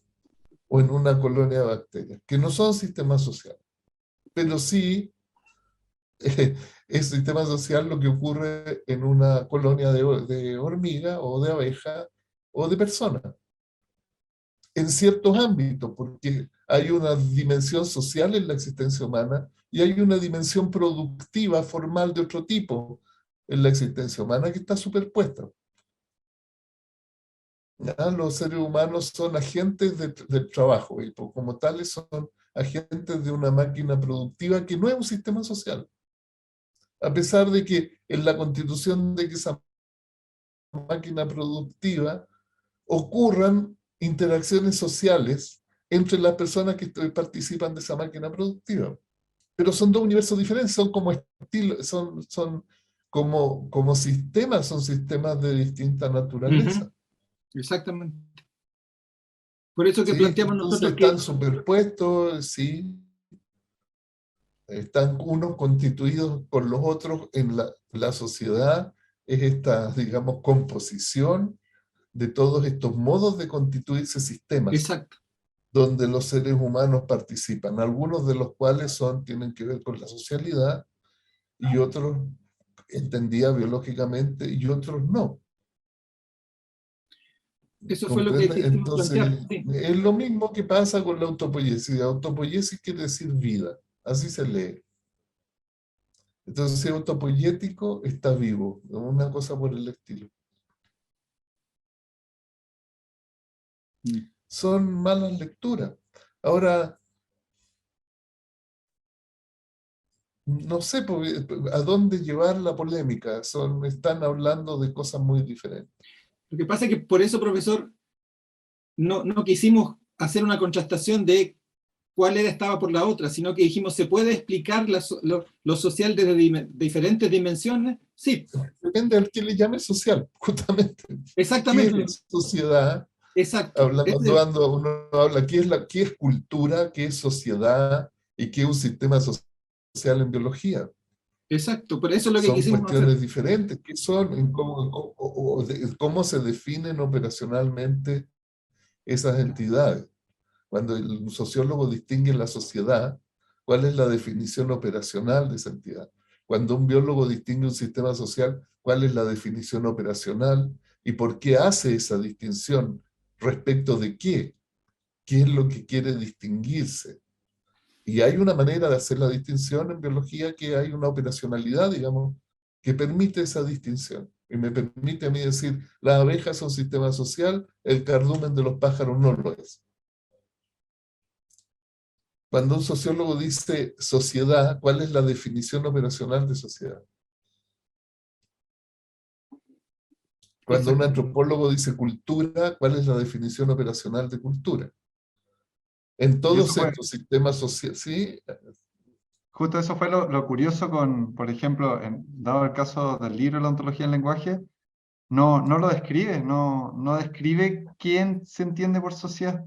o en una colonia de bacterias, que no son sistemas sociales. Pero sí es sistema social lo que ocurre en una colonia de hormiga o de abeja o de persona. En ciertos ámbitos, porque hay una dimensión social en la existencia humana y hay una dimensión productiva, formal de otro tipo en la existencia humana que está superpuesta. ¿Ya? Los seres humanos son agentes del trabajo y como tales son agentes de una máquina productiva que no es un sistema social. A pesar de que en la constitución de que esa máquina productiva ocurran interacciones sociales entre las personas que participan de esa máquina productiva. Pero son dos universos diferentes, son como estilos, son como sistemas, son sistemas de distinta naturaleza. Exactamente. Por eso que ¿Sí? planteamos Entonces nosotros están que... superpuestos, sí, están unos constituidos por los otros en la sociedad, es esta, digamos, composición de todos estos modos de constituirse sistemas, Exacto. donde los seres humanos participan, algunos de los cuales tienen que ver con la socialidad y otros entendía biológicamente y otros no. Eso fue lo que ¿Comprende? quisimos Entonces, plantear. Sí. es lo mismo que pasa con la autopoiesis. Autopoiesis quiere decir vida, así se lee. Entonces, si es autopoiético, está vivo, una cosa por el estilo. Son malas lecturas. Ahora, no sé a dónde llevar la polémica. Están hablando de cosas muy diferentes. Lo que pasa es que por eso, profesor, no quisimos hacer una contrastación de cuál estaba por la otra, sino que dijimos, ¿se puede explicar lo social desde diferentes dimensiones? Sí. Depende del que le llame social, justamente. Exactamente. ¿Qué es la sociedad? Exacto. Cuando uno habla, ¿qué es cultura? ¿Qué es sociedad? ¿Y qué es un sistema social en biología? Exacto, por eso es lo que Son quisimos cuestiones hacer. diferentes. ¿Qué son? ¿Cómo se definen operacionalmente esas entidades? Cuando el sociólogo distingue la sociedad, ¿cuál es la definición operacional de esa entidad? Cuando un biólogo distingue un sistema social, ¿cuál es la definición operacional? ¿Y por qué hace esa distinción? ¿Respecto de qué? ¿Qué es lo que quiere distinguirse? Y hay una manera de hacer la distinción en biología que hay una operacionalidad, digamos, que permite esa distinción. Y me permite a mí decir, las abejas son un sistema social, el cardumen de los pájaros no lo es. Cuando un sociólogo dice sociedad, ¿cuál es la definición operacional de sociedad? Cuando un antropólogo dice cultura, ¿cuál es la definición operacional de cultura? En todos estos sistemas sociales, ¿sí? justo eso fue lo curioso con, por ejemplo, dado el caso del libro de la ontología del lenguaje, no lo describe, no describe quién se entiende por sociedad.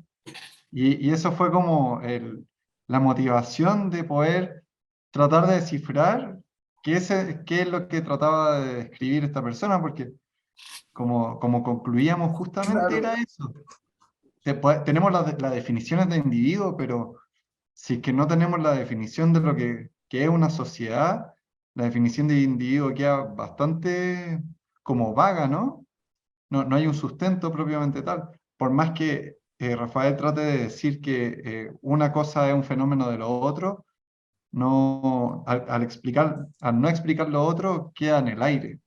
Y eso fue como la motivación de poder tratar de descifrar qué es lo que trataba de describir esta persona, porque como concluíamos justamente Claro. era eso. Tenemos las definiciones de individuo, pero si es que no tenemos la definición de lo que es una sociedad, la definición de individuo queda bastante como vaga, ¿no? No hay un sustento propiamente tal. Por más que Rafael trate de decir que una cosa es un fenómeno de lo otro, al no explicar lo otro, queda en el aire.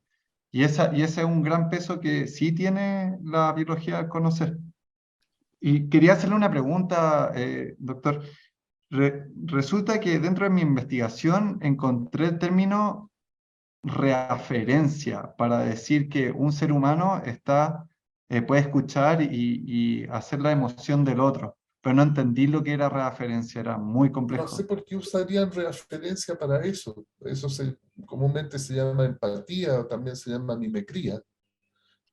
Y ese es un gran peso que sí tiene la biología al conocer. Y quería hacerle una pregunta, doctor. Resulta que dentro de mi investigación encontré el término reaferencia para decir que un ser humano puede escuchar y hacer la emoción del otro, pero no entendí lo que era reaferencia, era muy No sé complejo. por qué usarían referencia para eso. Eso comúnmente se llama empatía o también se llama mimicría.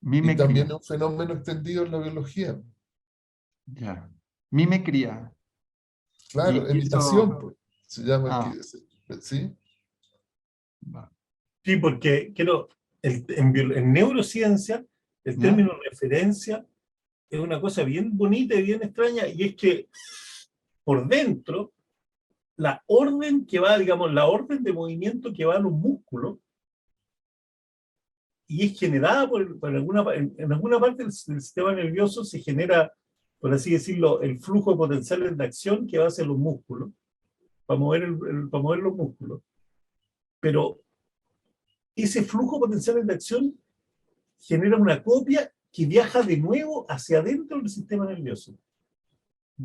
Y Mimecría, también es un fenómeno extendido en la biología. ya. Mimecría. Claro, Y imitación, eso, pues, se llama, ah, ¿sí? va. Sí, porque en neurociencia el ¿Ya? término referencia es una cosa bien bonita y bien extraña, y es que por dentro, la orden que va, digamos, la orden de movimiento que va a los músculos, y es generada en alguna parte del sistema nervioso se genera, por así decirlo, el flujo de potenciales de acción que va hacia los músculos, para mover los músculos. Pero ese flujo de potenciales de acción genera una copia que viaja de nuevo hacia adentro del sistema nervioso.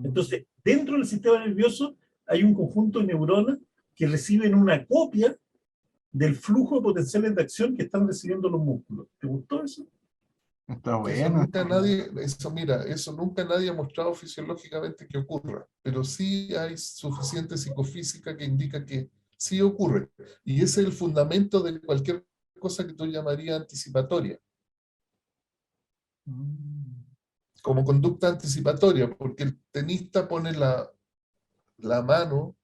Entonces, dentro del sistema nervioso hay un conjunto de neuronas que reciben una copia del flujo de potenciales de acción que están recibiendo los músculos. ¿Te gustó eso? Está Eso bueno. nunca nadie, eso nunca nadie ha mostrado fisiológicamente que ocurra, pero sí hay suficiente psicofísica que indica que sí ocurre. Y ese es el fundamento de cualquier cosa que tú llamarías anticipatoria, como conducta anticipatoria, porque el tenista pone la mano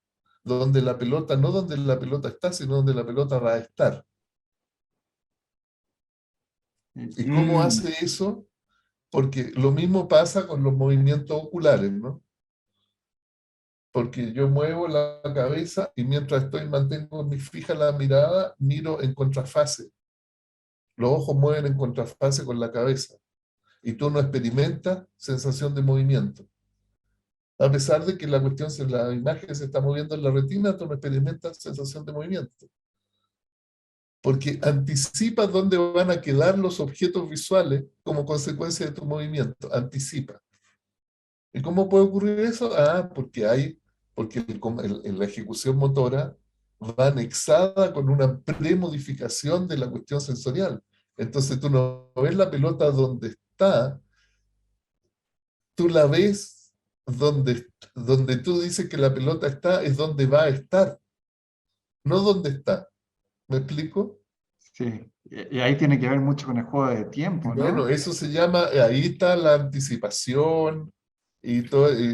donde la pelota, no donde la pelota está, sino donde la pelota va a estar. ¿Y cómo hace eso? Porque lo mismo pasa con los movimientos oculares, ¿no? Porque yo muevo la cabeza y mientras mantengo fija la mirada, miro en contrafase. Los ojos mueven en contrafase con la cabeza. Y tú no experimentas sensación de movimiento. A pesar de que la imagen se está moviendo en la retina, tú no experimentas sensación de movimiento. Porque anticipas dónde van a quedar los objetos visuales como consecuencia de tu movimiento. Anticipa. ¿Y cómo puede ocurrir eso? Porque la ejecución motora va anexada con una premodificación de la cuestión sensorial. Entonces tú no ves la pelota donde está, tú la ves donde tú dices que la pelota está, es donde va a estar, no donde está. ¿Me explico? Sí. Y ahí tiene que ver mucho con el juego de tiempo, Bueno, ¿no? eso se llama, ahí está la anticipación y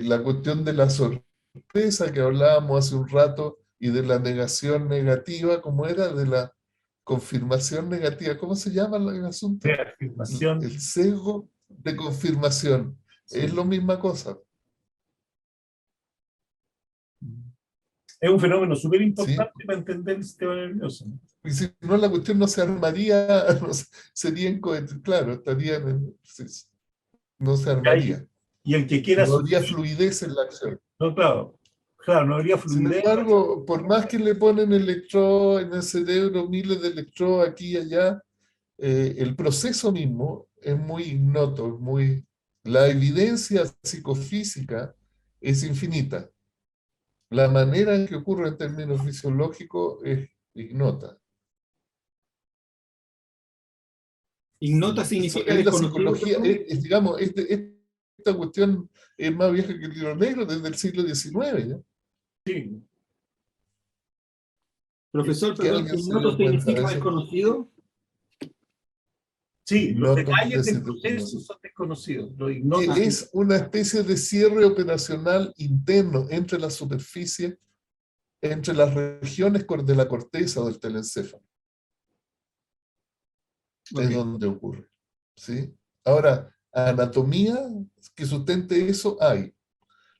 la cuestión de la sorpresa que hablábamos hace un rato y de la negación negativa, ¿cómo era? De la confirmación negativa, ¿cómo se llama el asunto? Reafirmación. El sesgo de confirmación. Es Sí. la misma cosa, Es un fenómeno súper ¿sí? importante para entender el sistema nervioso. Y si no, la cuestión no se armaría, serían claro, no se Y, armaría. y el que quiera No habría asumir, fluidez en la acción. no, claro, claro, no habría Sin fluidez. embargo, por más que le ponen electrodos en el cerebro, miles de electrodos aquí y allá, el proceso mismo es muy ignoto, la evidencia psicofísica es infinita. La manera en que ocurre en términos fisiológicos es ignota. Ignota significa Es la desconocido, psicología, perdón. digamos, esta cuestión es más vieja que el libro negro desde el siglo XIX, ¿ya? Sí. Profesor, que perdón, alguien se ignoto dio cuenta de significa eso. desconocido. Sí, los Ignoto detalles es del proceso desconocido. son desconocidos. Lo Que ignoto. es una especie de cierre operacional interno entre la superficie, entre las regiones de la corteza o del telencéfalo. Ok. Es donde ocurre. ¿Sí? Ahora, anatomía que sustente eso hay.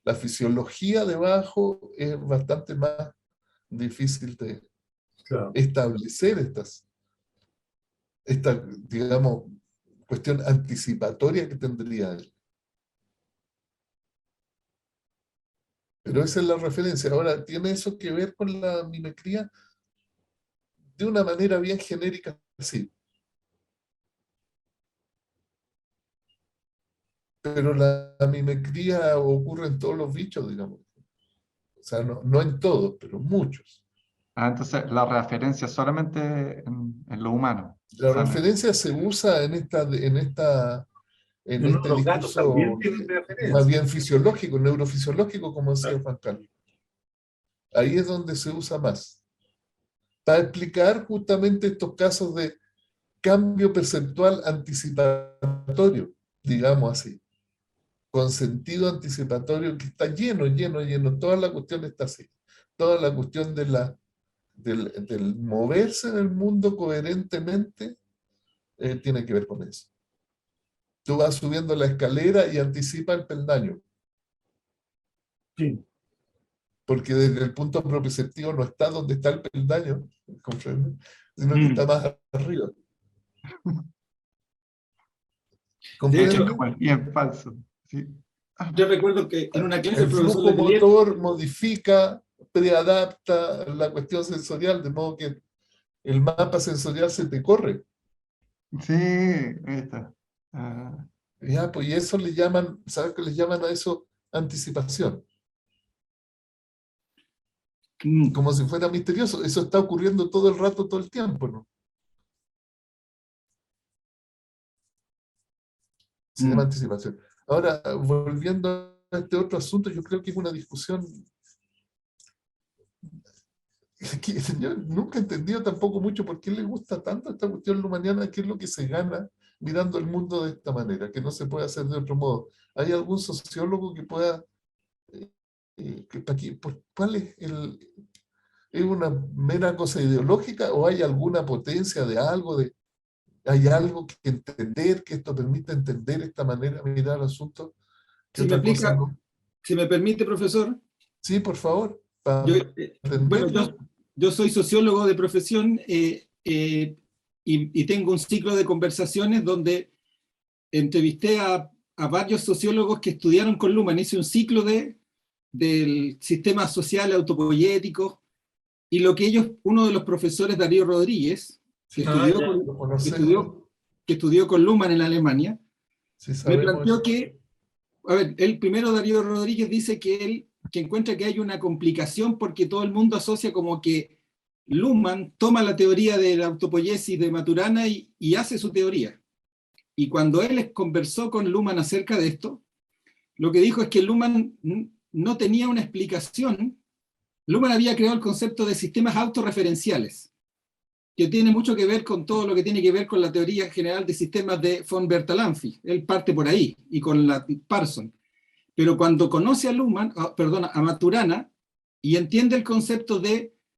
La fisiología debajo es bastante más difícil de Claro. establecer esta, digamos, cuestión anticipatoria que tendría él. Pero esa es la referencia. Ahora, ¿tiene eso que ver con la mimicría? De una manera bien genérica, sí. Pero la mimicría ocurre en todos los bichos, digamos. O sea, no en todos, pero muchos. Ah, entonces la referencia solamente en lo humano. La O sea, referencia se usa en No, este los gatos también discurso tienen más referencia. bien fisiológico, neurofisiológico, como decía Claro. Juan Carlos. Ahí es donde se usa más. Para explicar justamente estos casos de cambio perceptual anticipatorio, digamos así, con sentido anticipatorio que está lleno, lleno, lleno. Toda la cuestión está así. Toda la cuestión del moverse en el mundo coherentemente tiene que ver con eso. Tú vas subiendo la escalera y anticipa el peldaño, Sí. porque desde el punto propioceptivo no está donde está el peldaño, ¿comprendes? Sino que está más arriba. De es hecho, ¿Comprende? como el bien falso. ¿Sí? yo recuerdo que en una clase El el profesor flujo Letelier, motor modifica, preadapta la cuestión sensorial, de modo que el mapa sensorial se te corre. Sí, ahí está. Ah, Ya, pues, y eso le llaman, ¿sabes qué les llaman a eso? Anticipación. Como si fuera misterioso. Eso está ocurriendo todo el rato, todo el tiempo, ¿no? Se llama anticipación. Ahora, volviendo a este otro asunto, yo creo que es una discusión que yo nunca he entendido tampoco mucho por qué le gusta tanto esta cuestión lumaniana, qué es lo que se gana mirando el mundo de esta manera, que no se puede hacer de otro modo. ¿Hay algún sociólogo que pueda, cuál es es una mera cosa ideológica o hay alguna potencia de algo, hay algo que entender, que esto permite entender esta manera de mirar el asunto? ¿Qué si me otra cosa aplica, no? si me permite, profesor, Sí, por favor, yo, para bueno, entenderlo. yo soy sociólogo de profesión y tengo un ciclo de conversaciones donde entrevisté a varios sociólogos que estudiaron con Luhmann. Hice un ciclo del sistema social autopoyético y lo que ellos, uno de los profesores, Darío Rodríguez, que Sí, estudió Ya. lo que conocemos, estudió, que estudió con Luhmann en Alemania, sí me sabemos planteó eso. que, a ver, el primero Darío Rodríguez dice que él que encuentra que hay una complicación porque todo el mundo asocia como que Luhmann toma la teoría de la autopoiesis de Maturana y hace su teoría. Y cuando él conversó con Luhmann acerca de esto, lo que dijo es que Luhmann no tenía una explicación. Luhmann había creado el concepto de sistemas autorreferenciales, que tiene mucho que ver con todo lo que tiene que ver con la teoría general de sistemas de von Bertalanffy. Él parte por ahí, y con la Parson. Pero cuando conoce a Luhmann, a Maturana, y entiende el concepto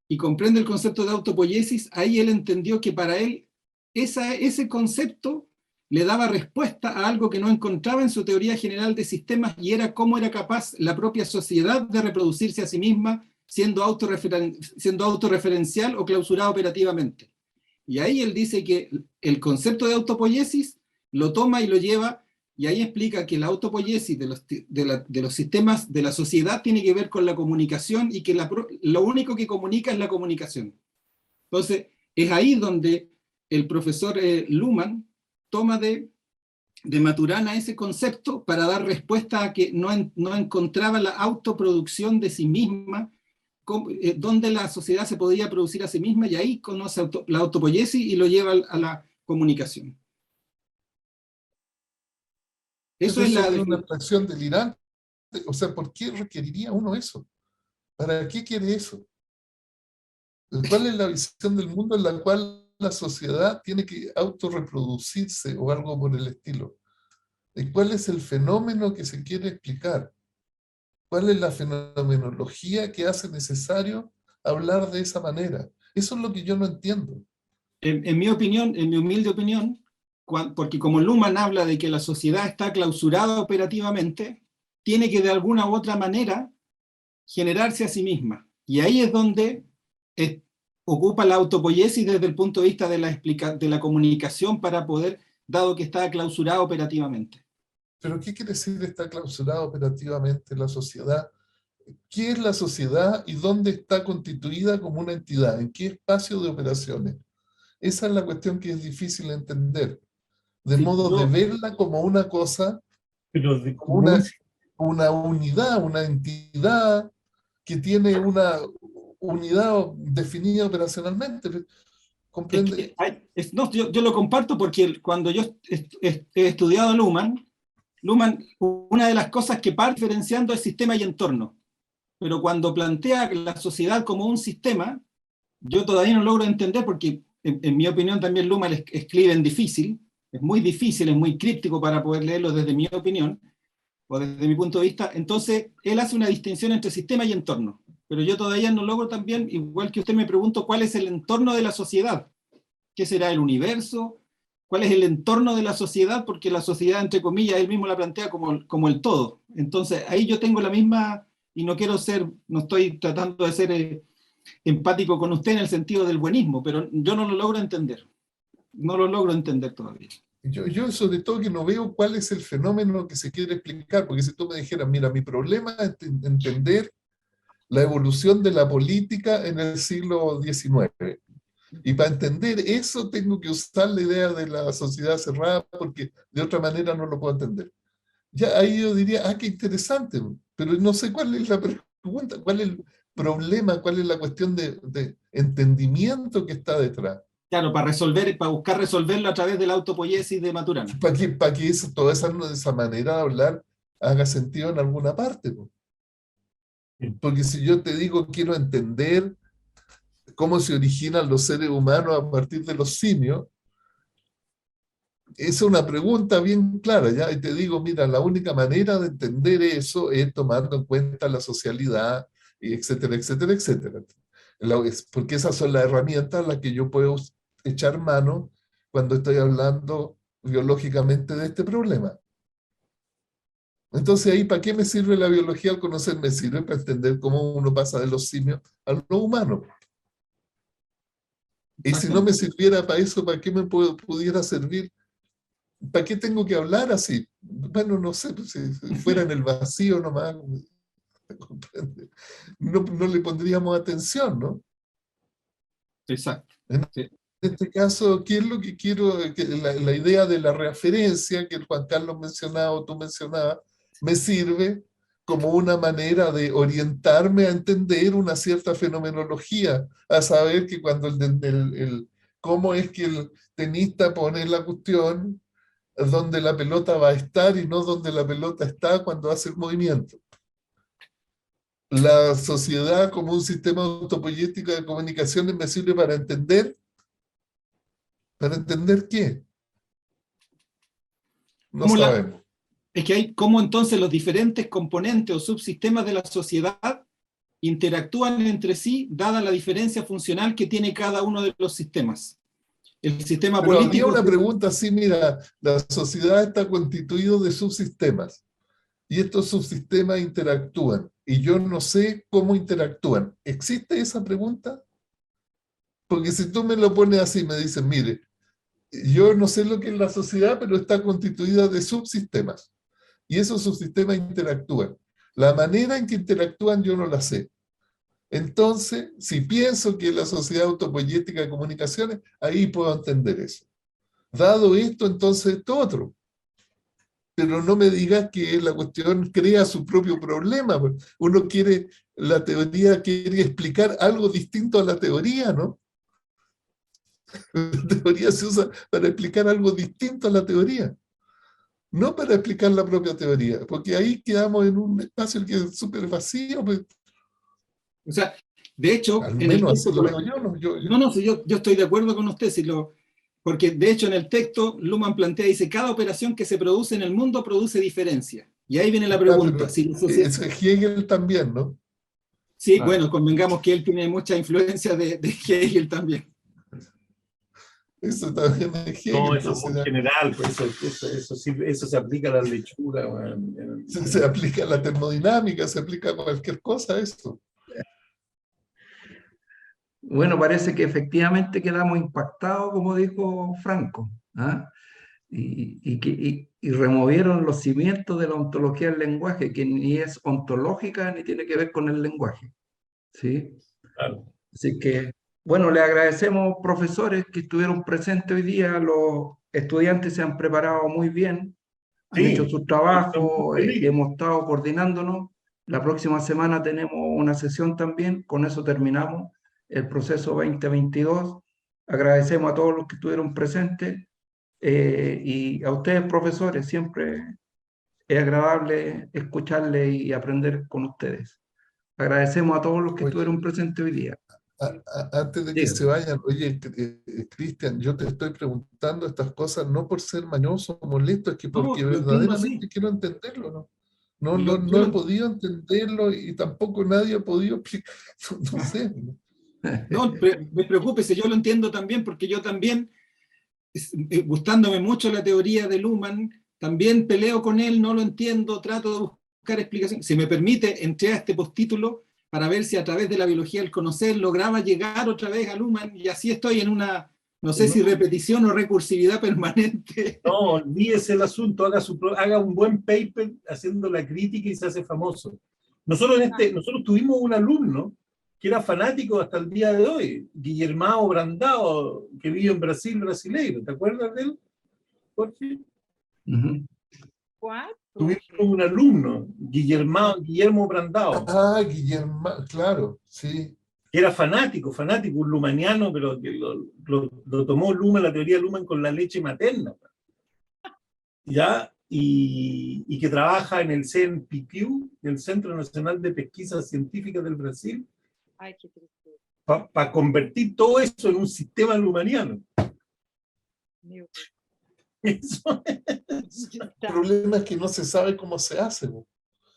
y comprende el concepto de autopoiesis, ahí él entendió que para él ese concepto le daba respuesta a algo que no encontraba en su teoría general de sistemas, y era cómo era capaz la propia sociedad de reproducirse a sí misma siendo autorreferencial o clausurada operativamente. Y ahí él dice que el concepto de autopoiesis lo toma y lo lleva, y ahí explica que la autopoiesis de los sistemas de la sociedad tiene que ver con la comunicación y que lo único que comunica es la comunicación. Entonces, es ahí donde el profesor Luhmann toma de Maturana ese concepto para dar respuesta a que no encontraba la autoproducción de sí misma, donde la sociedad se podía producir a sí misma, y ahí conoce la autopoiesis y lo lleva a la comunicación. Eso Pero es eso la es una definición. abstracción delirante. O sea, ¿por qué requeriría uno eso? ¿Para qué quiere eso? ¿Cuál es la visión del mundo en la cual la sociedad tiene que autorreproducirse o algo por el estilo? ¿Cuál es el fenómeno que se quiere explicar? ¿Cuál es la fenomenología que hace necesario hablar de esa manera? Eso es lo que yo no entiendo. En mi opinión, en mi humilde opinión, porque como Luhmann habla de que la sociedad está clausurada operativamente, tiene que de alguna u otra manera generarse a sí misma. Y ahí es donde ocupa la autopoiesis desde el punto de vista de la comunicación para poder, dado que está clausurada operativamente. ¿Pero qué quiere decir está clausurada operativamente la sociedad? ¿Qué es la sociedad y dónde está constituida como una entidad? ¿En qué espacio de operaciones? Esa es la cuestión que es difícil de entender. De Sí, modo de verla como una cosa, Pero como una unidad, una entidad que tiene una unidad definida operacionalmente. ¿Comprende? No, yo lo comparto porque cuando yo he estudiado Luhmann, una de las cosas que parte diferenciando es sistema y entorno. Pero cuando plantea la sociedad como un sistema, yo todavía no logro entender porque, en mi opinión, también Luhmann escribe en difícil, es muy críptico para poder leerlo desde mi opinión, o desde mi punto de vista. Entonces, él hace una distinción entre sistema y entorno. Pero yo todavía no logro también, igual que usted me pregunto, ¿cuál es el entorno de la sociedad? ¿Qué será el universo? ¿Cuál es el entorno de la sociedad? Porque la sociedad, entre comillas, él mismo la plantea como el todo. Entonces, ahí yo tengo la misma, y no estoy tratando de ser empático con usted en el sentido del buenismo, pero yo no lo logro entender. No lo logro entender todavía. Yo sobre todo que no veo cuál es el fenómeno que se quiere explicar, porque si tú me dijeras, mira, mi problema es entender la evolución de la política en el siglo XIX. Y para entender eso tengo que usar la idea de la sociedad cerrada, porque de otra manera no lo puedo entender. Ya ahí yo diría, qué interesante, pero no sé cuál es la pregunta, cuál es el problema, cuál es la cuestión de entendimiento que está detrás. Claro, para buscar resolverlo a través de la autopoiesis de Maturana. Para que toda esa manera de hablar haga sentido en alguna parte. Porque si yo te digo, quiero entender cómo se originan los seres humanos a partir de los simios, es una pregunta bien clara, ¿ya? Y te digo, mira, la única manera de entender eso es tomando en cuenta la socialidad, etcétera, etcétera, etcétera. Porque esas son las herramientas a las que yo puedo echar mano cuando estoy hablando biológicamente de este problema. Entonces ahí, ¿para qué me sirve la biología al conocer? Me sirve para entender cómo uno pasa de los simios a los humanos. Y si no me sirviera para eso, ¿para qué me pudiera servir? ¿Para qué tengo que hablar así? Bueno, no sé, pues, si fuera en el vacío nomás, no le pondríamos atención, ¿no? Exacto. En este caso, ¿qué es lo que quiero? La idea de la referencia que Juan Carlos mencionaba o tú mencionabas, me sirve como una manera de orientarme a entender una cierta fenomenología, a saber que cuando cómo es que el tenista pone la cuestión donde la pelota va a estar y no donde la pelota está cuando hace el movimiento. La sociedad como un sistema autopoyético de comunicaciones me sirve para entender qué. No sabemos. Es que hay cómo entonces los diferentes componentes o subsistemas de la sociedad interactúan entre sí, dada la diferencia funcional que tiene cada uno de los sistemas. El sistema Pero político... había una pregunta así, mira, la sociedad está constituida de subsistemas y estos subsistemas interactúan y yo no sé cómo interactúan. ¿Existe esa pregunta? Porque si tú me lo pones así, me dices, mire, yo no sé lo que es la sociedad, pero está constituida de subsistemas y esos subsistemas interactúan. La manera en que interactúan yo no la sé. Entonces, si pienso que la sociedad autopoyética de comunicaciones, ahí puedo entender eso. Dado esto, entonces esto otro. Pero no me digas que la cuestión crea su propio problema. Uno la teoría quiere explicar algo distinto a la teoría, ¿no? La teoría se usa para explicar algo distinto a la teoría. No para explicar la propia teoría, porque ahí quedamos en un espacio que es súper vacío. Pues. O sea, De hecho, Al en el menos así texto, lo veo yo. ¿No? no, si yo estoy de acuerdo con usted, porque de hecho en el texto Luhmann plantea, dice, cada operación que se produce en el mundo produce diferencia. Y ahí viene la pregunta. Pero eso es Hegel también, ¿no? Sí, Claro. bueno, convengamos que él tiene mucha influencia de Hegel también. Eso también es Hegel. No, eso es entonces, muy general, pues eso se aplica a la lechura. Bueno, se aplica a la termodinámica, se aplica a cualquier cosa eso. Bueno, parece que efectivamente quedamos impactados, como dijo Franco, ¿ah? Y removieron los cimientos de la ontología del lenguaje, que ni es ontológica ni tiene que ver con el lenguaje, ¿sí? claro. Así que, bueno, le agradecemos, profesores, que estuvieron presentes hoy día. Los estudiantes se han preparado muy bien, han Sí, hecho su estamos trabajo, muy felices. hemos estado coordinándonos. La próxima semana tenemos una sesión también, con eso terminamos el proceso 2022. Agradecemos a todos los que estuvieron presentes y a ustedes, profesores, siempre es agradable escucharles y aprender con ustedes. Agradecemos a todos los que Oye, estuvieron presentes hoy día. Antes de que se vayan, oye, Cristian, yo te estoy preguntando estas cosas no por ser mañoso o molesto, es que porque No, lo entiendo así. verdaderamente quiero entenderlo, ¿no? No, Yo no he lo- podido entenderlo y tampoco nadie ha podido no sé. No, me preocúpese, yo lo entiendo también, porque yo también, gustándome mucho la teoría de Luhmann, también peleo con él, no lo entiendo, trato de buscar explicaciones. Si me permite, entré a este postítulo para ver si a través de la biología del conocer lograba llegar otra vez a Luhmann, y así estoy en una, no sé si repetición o recursividad permanente. No, olvídese el asunto, haga un buen paper haciendo la crítica y se hace famoso. Nosotros tuvimos un alumno que era fanático hasta el día de hoy, Guillermao Brandao, que vive en Brasil, brasileiro. ¿Te acuerdas de él, Jorge? ¿Cuál? Tuvimos un alumno, Guillermo Brandao, Ah, Guillermo, claro, sí. que era fanático, un lumaniano, pero que lo tomó Luhmann, la teoría de Luhmann, con la leche materna. ¿Ya? Y que trabaja en el CNPq, el Centro Nacional de Pesquisas Científicas del Brasil, Ay, qué tristeza. para convertir todo eso en un sistema lumaniano. Meu Deus. Eso, El problema es que no se sabe cómo se hace.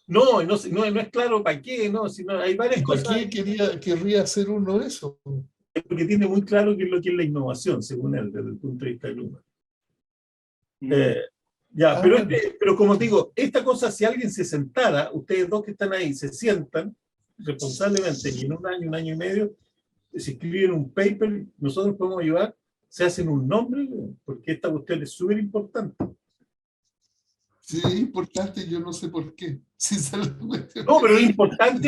¿No? no es claro para qué, no, sino hay varias ¿Y para cosas. qué querría hacer uno eso? Porque tiene muy claro qué es lo que es la innovación, según él, desde el punto de vista de Luhmann. Pero como te digo, esta cosa, si alguien se sentara, ustedes dos que están ahí, se sientan responsablemente y en un año y medio, se escriben un paper, nosotros podemos ayudar, se hacen un nombre, porque esta cuestión es súper importante. Sí, es importante, yo no sé por qué. Sí, no, pero es importante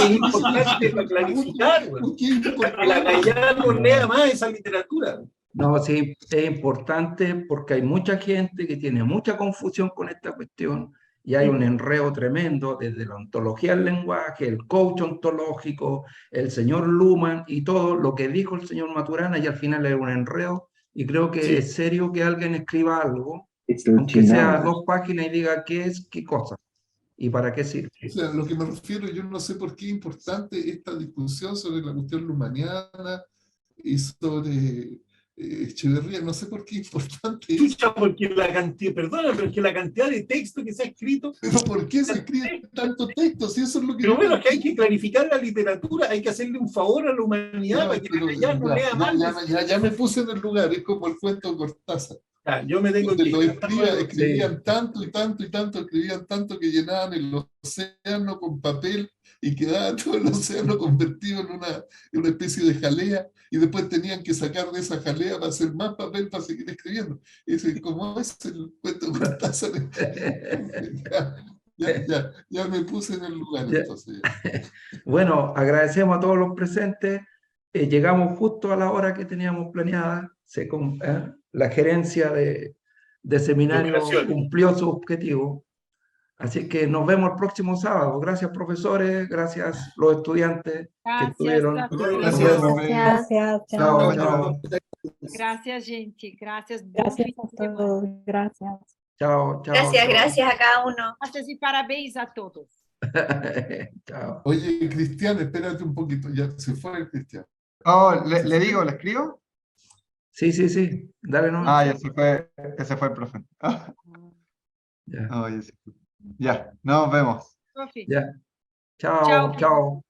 para clarificar, para que la Gallá no lea más esa literatura. No, sí, es importante porque hay mucha gente que tiene mucha confusión con esta cuestión y hay un enredo tremendo desde la ontología del lenguaje, el coach ontológico, el señor Luhmann y todo lo que dijo el señor Maturana, y al final es un enredo, y creo que es serio que alguien escriba algo, aunque sea 2 páginas, y diga qué es, qué cosa y para qué sirve. O sea, lo que me refiero, yo no sé por qué es importante esta discusión sobre la cuestión luhmanniana y sobre Echeverría, no sé por qué es importante. Chucha, porque la cantidad, perdona, pero es que la cantidad de texto que se ha escrito. Pero ¿por qué se escribe tanto texto? Si eso es lo que. Pero bueno, es que hay que clarificar la literatura, hay que hacerle un favor a la humanidad para que ya no lea más. Ya me puse en el lugar, es como el cuento de Cortázar. Yo me tengo que. Los escribían tanto y tanto y tanto, escribían tanto que llenaban el océano con papel y quedaba todo el océano convertido en una especie de jalea, y después tenían que sacar de esa jalea para hacer más papel para seguir escribiendo. Como es el cuento de Cortázar. Ya me puse en el lugar, entonces. Bueno, agradecemos a todos los presentes. Llegamos justo a la hora que teníamos planeada. La gerencia de seminario cumplió su objetivo. Así que nos vemos el próximo sábado. Gracias, profesores. Gracias, los estudiantes que estuvieron. Gracias. Chao, chao. Gracias, gente. Gracias. Gracias a todos. Gracias. Chao, chao. Gracias a cada uno. Gracias y parabéns a todos. Chao. Oye, Cristian, espérate un poquito. Ya se fue el Cristian. Oh, le digo, ¿le escribo? Sí, sí, sí. Dale nomás. Ah, ya se fue el profe. Ya, Oh, ya se fue. Ya, nos vemos. Profe, ya. chao, Chao, profe. chao.